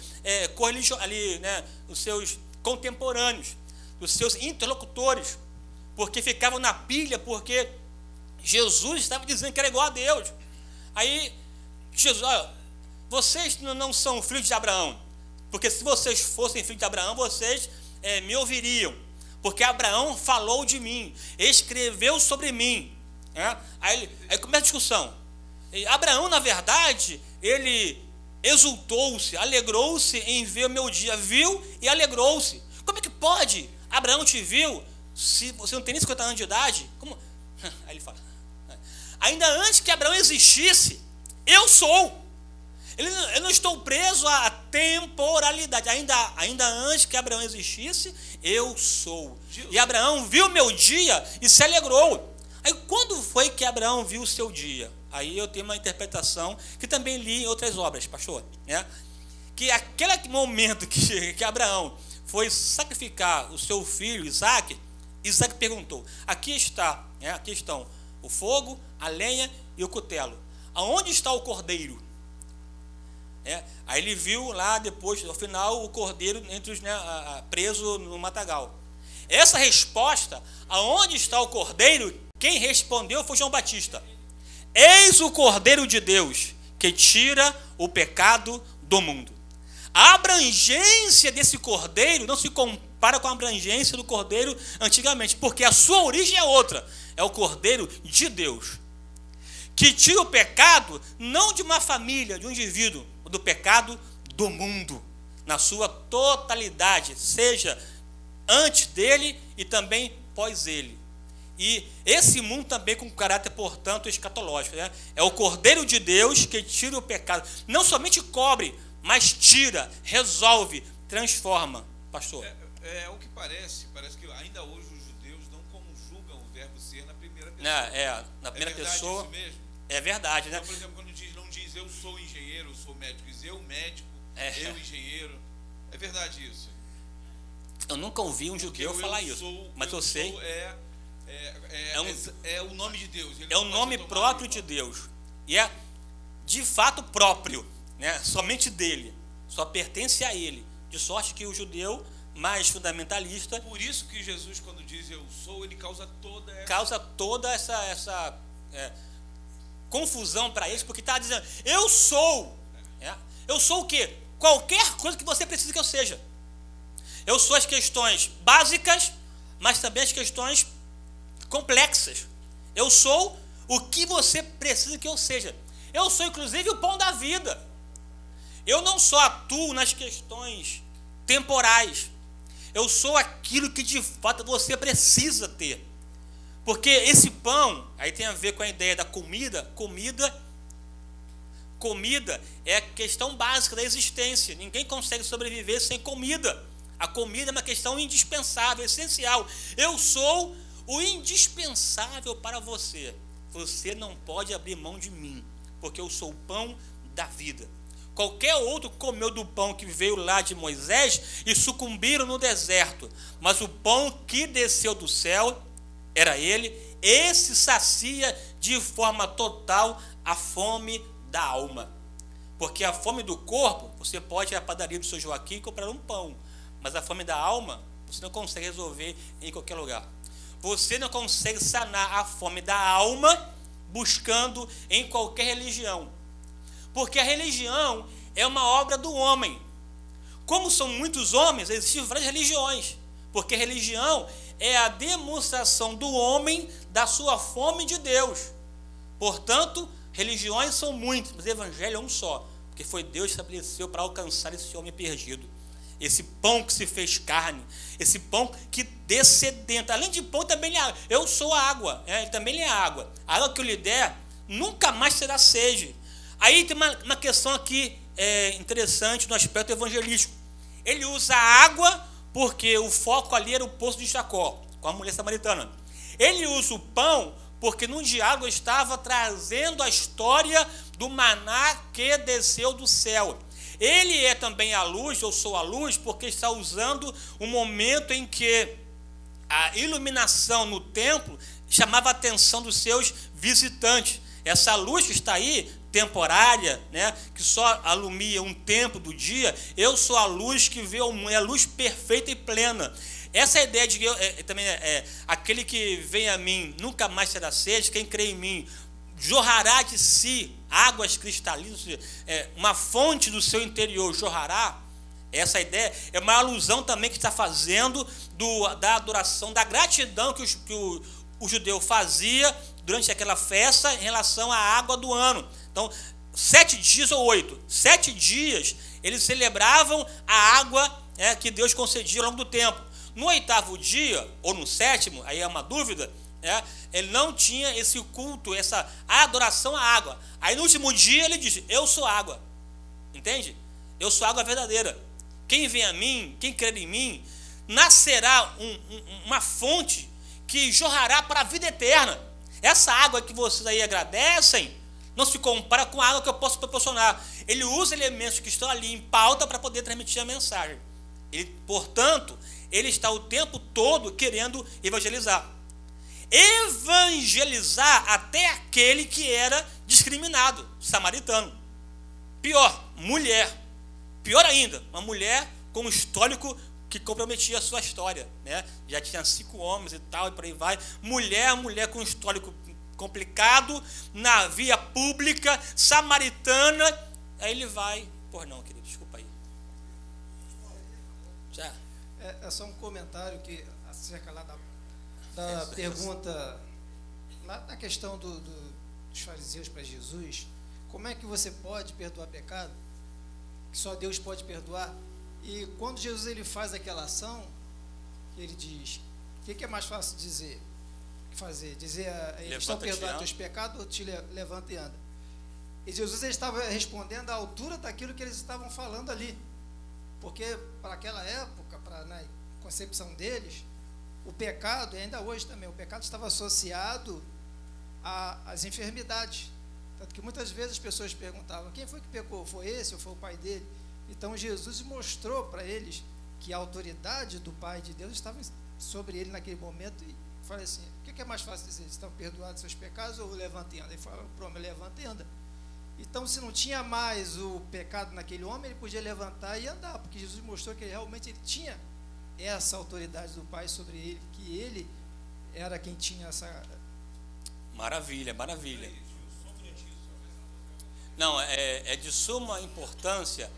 dos seus contemporâneos, dos seus interlocutores, porque ficavam na pilha, porque Jesus estava dizendo que era igual a Deus. Aí, Jesus, olha, vocês não são filhos de Abraão, porque se vocês fossem filhos de Abraão, vocês me ouviriam, porque Abraão falou de mim, escreveu sobre mim. Aí começa a discussão. E Abraão, na verdade, ele exultou-se, alegrou-se em ver o meu dia, viu e alegrou-se. Como é que pode? Abraão te viu, se você não tem nem 50 anos de idade? Como? Aí ele fala, ainda antes que Abraão existisse, eu sou. Eu não estou preso à temporalidade. Ainda antes que Abraão existisse, eu sou. E Abraão viu o meu dia e se alegrou. Aí quando foi que Abraão viu o seu dia? Aí eu tenho uma interpretação que também li em outras obras, pastor, né? Que aquele momento que Abraão foi sacrificar o seu filho Isaac, Isaac perguntou, aqui estão o fogo, a lenha e o cutelo. Aonde está o cordeiro? Aí ele viu lá depois, no final, o cordeiro entre os, preso no matagal. Essa resposta, aonde está o cordeiro, Quem respondeu foi João Batista. Eis o Cordeiro de Deus, que tira o pecado do mundo. A abrangência desse Cordeiro não se compara com a abrangência do Cordeiro antigamente, porque a sua origem é outra. É o Cordeiro de Deus, que tira o pecado não de uma família, de um indivíduo, do pecado do mundo, na sua totalidade, seja antes dele e também pós ele. E esse mundo também com caráter, portanto, escatológico, né? É o Cordeiro de Deus que tira o pecado. Não somente cobre, mas tira, resolve, transforma. Pastor. O que parece que ainda hoje os judeus não conjugam o verbo ser na primeira pessoa. Na primeira pessoa. Isso mesmo? É verdade, né? Então, por exemplo, quando não diz eu sou engenheiro, eu sou médico, diz eu médico, eu engenheiro. É verdade isso? Eu nunca ouvi um judeu falar isso, mas eu sei. É o nome de Deus. É o nome próprio de Deus. E é de fato próprio, né? Somente dele. Só pertence a ele. De sorte que o judeu mais fundamentalista. Por isso que Jesus, quando diz eu sou, ele causa toda essa confusão para eles, porque está dizendo eu sou. Eu sou o quê? Qualquer coisa que você precisa que eu seja. Eu sou as questões básicas, mas também as questões complexas. Eu sou o que você precisa que eu seja. Eu sou, inclusive, o pão da vida. Eu não só atuo nas questões temporais. Eu sou aquilo que, de fato, você precisa ter. Porque esse pão, aí tem a ver com a ideia da comida. Comida é a questão básica da existência. Ninguém consegue sobreviver sem comida. A comida é uma questão indispensável, essencial. Eu sou o indispensável para você. Você não pode abrir mão de mim, porque eu sou o pão da vida. Qualquer outro comeu do pão que veio lá de Moisés e sucumbiram no deserto. Mas o pão que desceu do céu era ele. Esse sacia de forma total a fome da alma. Porque a fome do corpo, você pode ir à padaria do seu Joaquim e comprar um pão. Mas a fome da alma, você não consegue resolver em qualquer lugar. Você não consegue sanar a fome da alma buscando em qualquer religião. Porque a religião é uma obra do homem. Como são muitos homens, existem várias religiões. Porque religião é a demonstração do homem da sua fome de Deus. Portanto, religiões são muitas, mas o evangelho é um só. Porque foi Deus que estabeleceu para alcançar esse homem perdido. Esse pão que se fez carne, esse pão que descedenta. Além de pão, também ele é água. Eu sou a água, ele também é água. A água que eu lhe der, nunca mais terá sede. Aí tem uma questão aqui interessante no aspecto evangelístico. Ele usa a água porque o foco ali era o poço de Jacó, com a mulher samaritana. Ele usa o pão porque no diálogo estava trazendo a história do maná que desceu do céu. Ele é também a luz, eu sou a luz, porque está usando um momento em que a iluminação no templo chamava a atenção dos seus visitantes. Essa luz que está aí, temporária, né, que só alumia um tempo do dia, eu sou a luz que vê o mundo, é a luz perfeita e plena. Essa ideia de que também aquele que vem a mim nunca mais será sede, quem crê em mim jorrará de si águas cristalinas, uma fonte do seu interior jorrará. Essa ideia é uma alusão também que está fazendo da adoração, da gratidão que o judeu fazia durante aquela festa em relação à água do ano. Então, 7 dias ou 8, 7 dias eles celebravam a água que Deus concedia ao longo do tempo. No 8º dia, ou no 7º, aí é uma dúvida, ele não tinha esse culto, essa adoração à água. Aí no último dia ele diz, eu sou água. Entende? Eu sou água verdadeira. Quem vem a mim, quem crer em mim, nascerá uma fonte que jorrará para a vida eterna. Essa água que vocês aí agradecem, não se compara com a água que eu posso proporcionar. Ele usa elementos que estão ali em pauta para poder transmitir a mensagem. Portanto, ele está o tempo todo querendo evangelizar. Evangelizar até aquele que era discriminado, samaritano. Pior, mulher. Pior ainda, uma mulher com um histórico que comprometia a sua história, né? Já tinha 5 homens e tal, e por aí vai. Mulher com um histórico complicado, na via pública, samaritana. Aí ele vai... Pois não, querido, desculpa aí. Já. É só um comentário que acerca lá da pergunta, lá na questão dos fariseus para Jesus. Como é que você pode perdoar pecado? Que só Deus pode perdoar. E quando Jesus ele faz aquela ação, ele diz: o que é mais fácil dizer? Fazer? Dizer, eles estão perdoando teus pecados ou te levanta e anda? E Jesus ele estava respondendo à altura daquilo que eles estavam falando ali. Porque para aquela época, na concepção deles, o pecado, e ainda hoje também, o pecado estava associado às enfermidades. Tanto que muitas vezes as pessoas perguntavam: quem foi que pecou? Foi esse ou foi o pai dele? Então Jesus mostrou para eles que a autoridade do Pai de Deus estava sobre ele naquele momento, e falei assim: o que é mais fácil dizer? Estão perdoados seus pecados ou levanta e anda? Ele falou: pronto, levanta e anda. Então, se não tinha mais o pecado naquele homem, ele podia levantar e andar, porque Jesus mostrou que realmente ele tinha essa autoridade do Pai sobre ele, que ele era quem tinha essa... Maravilha, maravilha. Não, é de suma importância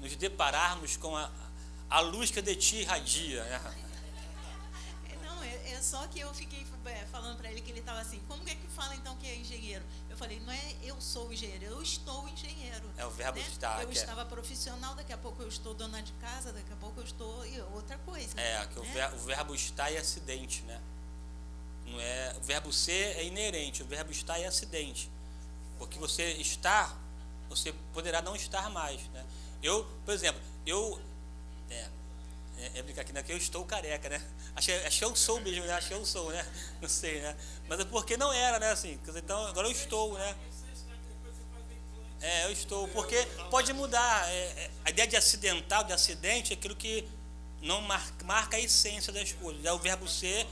nos depararmos com a luz que de ti irradia. Não, é só que eu fiquei falando para ele que ele estava assim: como é que fala então que é engenheiro? Eu falei: não é eu sou engenheiro, eu estou engenheiro. É o verbo né? estar. Eu estava profissional, daqui a pouco eu estou dona de casa, daqui a pouco eu estou outra coisa. Que né? o verbo estar é acidente, né? Não é, o verbo ser é inerente, o verbo estar é acidente. Porque você estar, você poderá não estar mais, né? Eu, por exemplo, brincar aqui, né? Que eu estou careca, né? Achei que eu sou mesmo, né? Achei que eu sou, né? Não sei, né? Mas é porque não era, né? Assim, então agora eu estou, né? Eu estou, porque pode mudar. A ideia de acidental, de acidente, é aquilo que não marca a essência das coisas. Já o verbo ser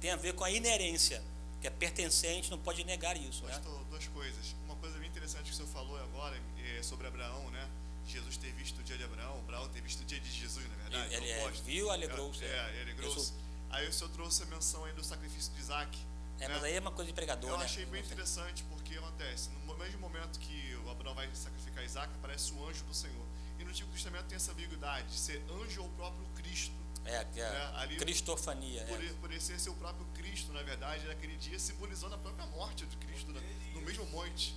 tem a ver com a inerência, que é pertencente, não pode negar isso. Pastor, né? 2 coisas. Uma coisa bem interessante que o senhor falou agora sobre Abraão, né? Jesus ter visto o dia de Abraão ter visto o dia de Jesus, na verdade. Ele viu, alegrou-se. Alegrou-se. Aí o senhor trouxe a menção aí do sacrifício de Isaac. Né? Mas aí é uma coisa de pregador, Eu né? achei bem interessante, porque acontece, no mesmo momento que o Abraão vai sacrificar Isaac, aparece o anjo do Senhor. E no Antigo Testamento tem essa ambiguidade de ser anjo ou próprio Cristo. Ali, cristofania. Por esse ser o próprio Cristo, na verdade, naquele dia, simbolizando a própria morte de Cristo no mesmo monte.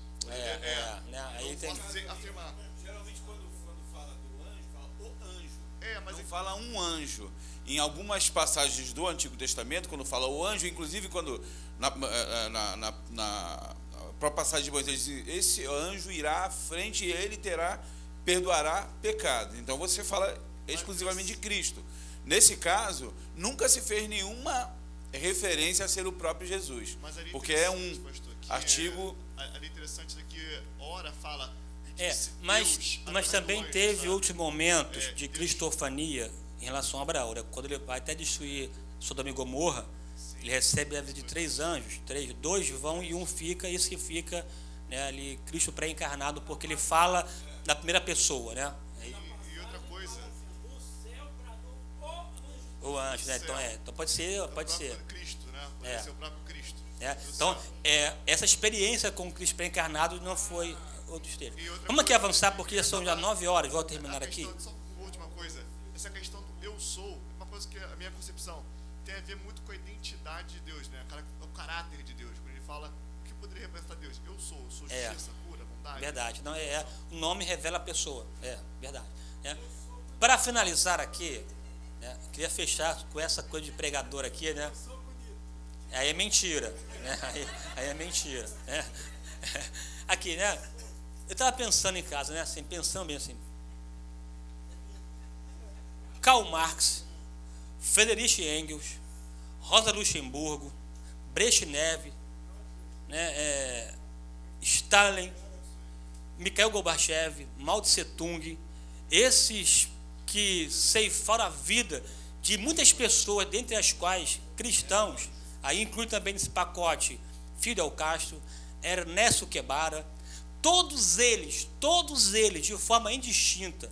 Aí tem... afirmar. Geralmente quando fala do anjo, fala o anjo. Mas não fala um anjo. Em algumas passagens do Antigo Testamento, quando fala o anjo, inclusive quando na própria passagem de Moisés diz: esse anjo irá à frente e ele perdoará pecado. Então você fala exclusivamente de Cristo. Nesse caso, nunca se fez nenhuma referência a ser o próprio Jesus, porque é um artigo... Ali interessante é que ora fala... Mas também teve outros momentos de cristofania em relação a Abraão. Quando ele vai até destruir Sodoma e Gomorra, ele recebe a vida de 3 anjos. 2 vão e 1 fica, e esse que fica, né, ali, Cristo pré-encarnado, porque ele fala da primeira pessoa, né? E outra coisa... O anjo, né? Então pode ser. Cristo, né? Pode ser o próprio Cristo. Então, essa experiência com o Cristo pré-encarnado não foi outros termos. Vamos aqui avançar, porque são já 9 horas, vou terminar aqui. Só uma última coisa, essa questão do eu sou, é uma coisa que a minha concepção tem a ver muito com a identidade de Deus, né? O caráter de Deus. Quando ele fala o que poderia representar Deus, eu sou justiça, cura, bondade. Verdade, não, o nome revela a pessoa, verdade. Para finalizar aqui, né, queria fechar com essa coisa de pregador aqui, né? Aí é mentira, né? Aí é mentira, né? Aqui, né? Eu estava pensando em casa, né? Assim, pensando bem assim. Karl Marx, Friedrich Engels, Rosa Luxemburgo, Brezhnev, né? Stalin, Mikhail Gorbachev, Mao Tse Tung, esses que ceifaram a vida de muitas pessoas, dentre as quais cristãos, aí inclui também nesse pacote Fidel Castro, Ernesto Guevara, todos eles, de forma indistinta,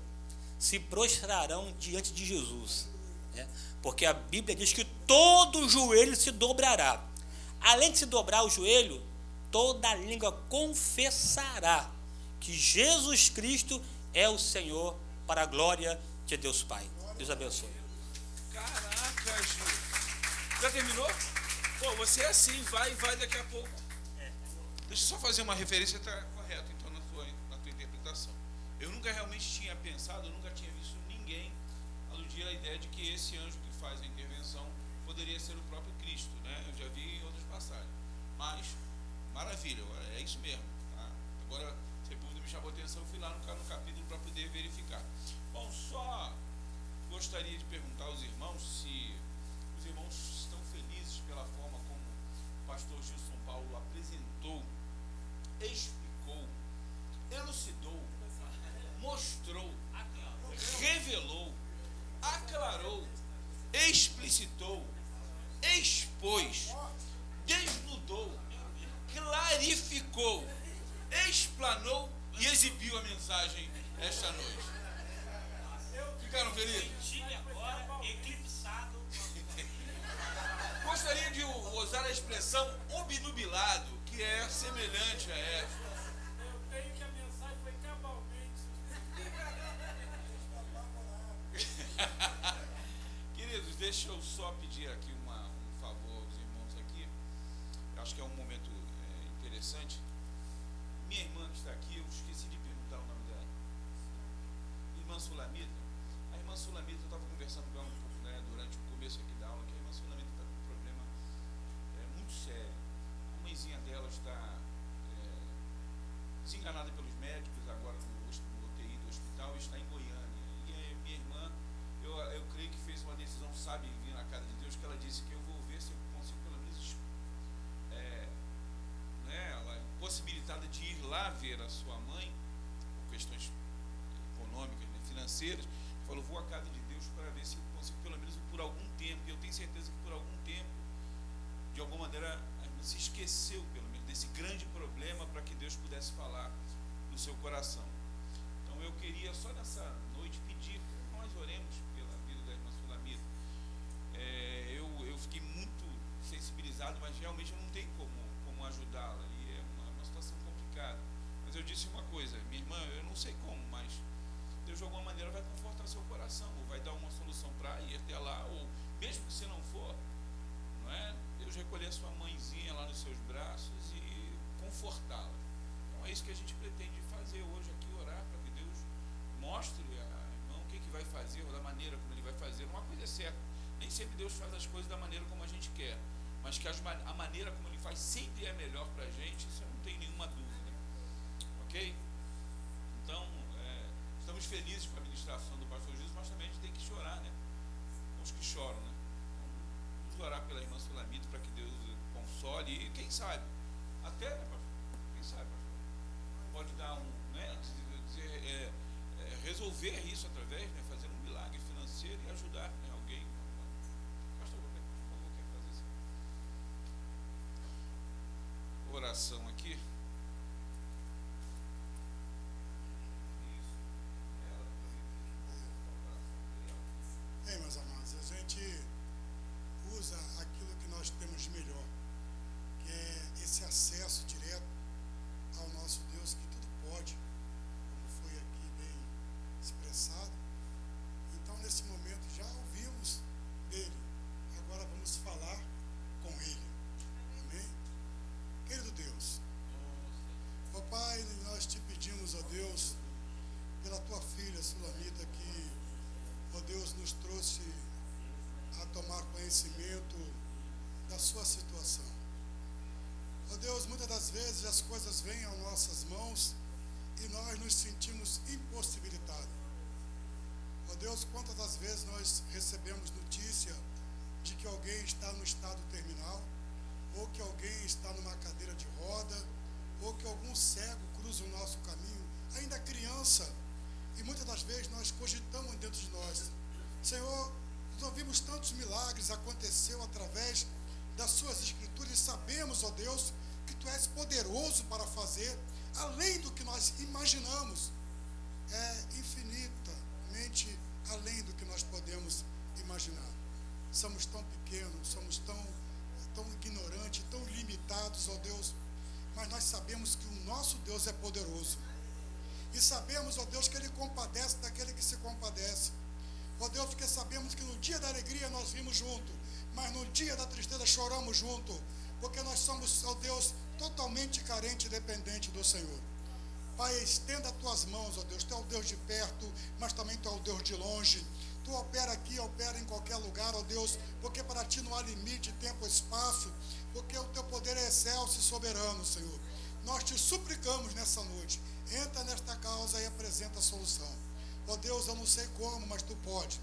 se prostrarão diante de Jesus, né? Porque a Bíblia diz que todo joelho se dobrará. Além de se dobrar o joelho, toda língua confessará que Jesus Cristo é o Senhor, para a glória de Deus Pai. Deus abençoe. Caraca, Ju. Já terminou? Pô, você é assim, vai daqui a pouco. Deixa eu só fazer uma referência, está correto então na tua interpretação. Eu nunca realmente tinha pensado, eu nunca tinha visto ninguém aludir à ideia de que esse anjo que faz a intervenção poderia ser o próprio Cristo, né? Eu já vi em outras passagens. Mas, maravilha, é isso mesmo. Tá? Agora, se me chamou a atenção, eu fui lá no capítulo para poder verificar. Bom, só gostaria de perguntar aos irmãos se os irmãos estão felizes pela forma como o pastor Gilson Paulo apresentou, explicou, elucidou, mostrou, revelou, aclarou, explicitou, expôs, desnudou, clarificou, explanou e exibiu a mensagem esta noite. Ficaram felizes? Agora, eclipsado. Gostaria de usar a expressão obnubilado, que é semelhante a essa. Eu tenho que a mensagem foi cabalmente. Queridos, deixa eu só pedir aqui um favor aos irmãos aqui. Eu acho que é um momento interessante. Minha irmã que está aqui, eu esqueci de perguntar o nome dela. Irmã Sulamita. A irmã Sulamita, eu estava conversando com ela um pouco, né, durante o começo aqui da aula, que a irmã Sulamita está com um problema muito sério. A mãezinha dela está desenganada pelos médicos agora no UTI do hospital e está em Goiânia. E a minha irmã, eu creio que fez uma decisão sábia em vir na casa de Deus, que ela disse que eu vou ver se eu consigo pelo menos ela possibilitada de ir lá ver a sua mãe, por questões econômicas, né, financeiras. Falou, vou à casa de Deus para ver se eu consigo pelo menos por algum tempo, e eu tenho certeza que por algum tempo, de alguma maneira, a irmã se esqueceu pelo menos desse grande problema para que Deus pudesse falar no seu coração. Então eu queria só nessa noite pedir que nós oremos pela vida da irmã Sulamita. Eu fiquei muito sensibilizado, mas realmente eu não tenho como ajudá-la, e é uma situação complicada. Mas eu disse uma coisa, minha irmã, eu não sei como, mas Deus de alguma maneira vai confortar seu coração, ou vai dar uma solução para ir até lá, ou mesmo que se não for, não é? Deus recolher a sua mãezinha lá nos seus braços e confortá-la. Então é isso que a gente pretende fazer hoje aqui, orar para que Deus mostre a irmão o que vai fazer, ou da maneira como ele vai fazer. Uma coisa é certa, nem sempre Deus faz as coisas da maneira como a gente quer, mas que a maneira como ele faz sempre é melhor para a gente, isso eu não tenho nenhuma dúvida. Ok? Então, estamos felizes com a ministração do pastor Jesus, mas também a gente tem que chorar, né? Os que choram, né? Vamos orar pela irmã Sulamita para que Deus console e quem sabe, até, né, pastor? Quem sabe, pastor? Pode dar resolver isso através, né? Fazer um milagre financeiro e ajudar, né, alguém. Pastor, por favor, quer fazer isso? Oração aqui. Meus amados, a gente usa aquilo que nós temos de melhor, que é esse acesso direto ao nosso Deus, que tudo pode, como foi aqui bem expressado. Então, nesse momento, já ouvimos dele, agora vamos falar com ele. Amém? Querido Deus, ó Pai, nós te pedimos, ó Deus, pela tua filha Sulamita, que, ó Deus, nos trouxe a tomar conhecimento da sua situação. Ó Deus, muitas das vezes as coisas vêm às nossas mãos e nós nos sentimos impossibilitados. Ó Deus, quantas das vezes nós recebemos notícia de que alguém está no estado terminal, ou que alguém está numa cadeira de roda, ou que algum cego cruza o nosso caminho, ainda criança, e muitas das vezes nós cogitamos dentro de nós, Senhor, nós ouvimos tantos milagres, aconteceu através das suas escrituras, e sabemos, ó Deus, que tu és poderoso para fazer, além do que nós imaginamos. É infinita, realmente além do que nós podemos imaginar. Somos tão pequenos, somos tão ignorantes, tão limitados, ó Deus, mas nós sabemos que o nosso Deus é poderoso. E sabemos, ó Deus, que Ele compadece daquele que se compadece. Ó Deus, porque sabemos que no dia da alegria nós vimos junto, mas no dia da tristeza choramos junto, porque nós somos, ó Deus, totalmente carente e dependente do Senhor. Pai, estenda as tuas mãos, ó Deus. Tu é o Deus de perto, mas também tu é o Deus de longe. Tu opera aqui, opera em qualquer lugar, ó Deus, porque para ti não há limite, tempo, espaço, porque o teu poder é excelso e soberano, Senhor. Nós te suplicamos nessa noite, entra nesta causa e apresenta a solução. Ó Deus, eu não sei como, mas tu pode.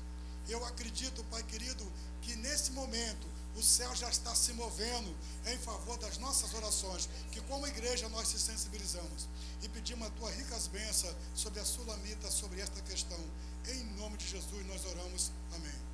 Eu acredito, Pai querido, que nesse momento o céu já está se movendo em favor das nossas orações, que como igreja nós se sensibilizamos e pedimos a tua ricas bênçãos sobre a Sulamita, sobre esta questão. Em nome de Jesus nós oramos. Amém.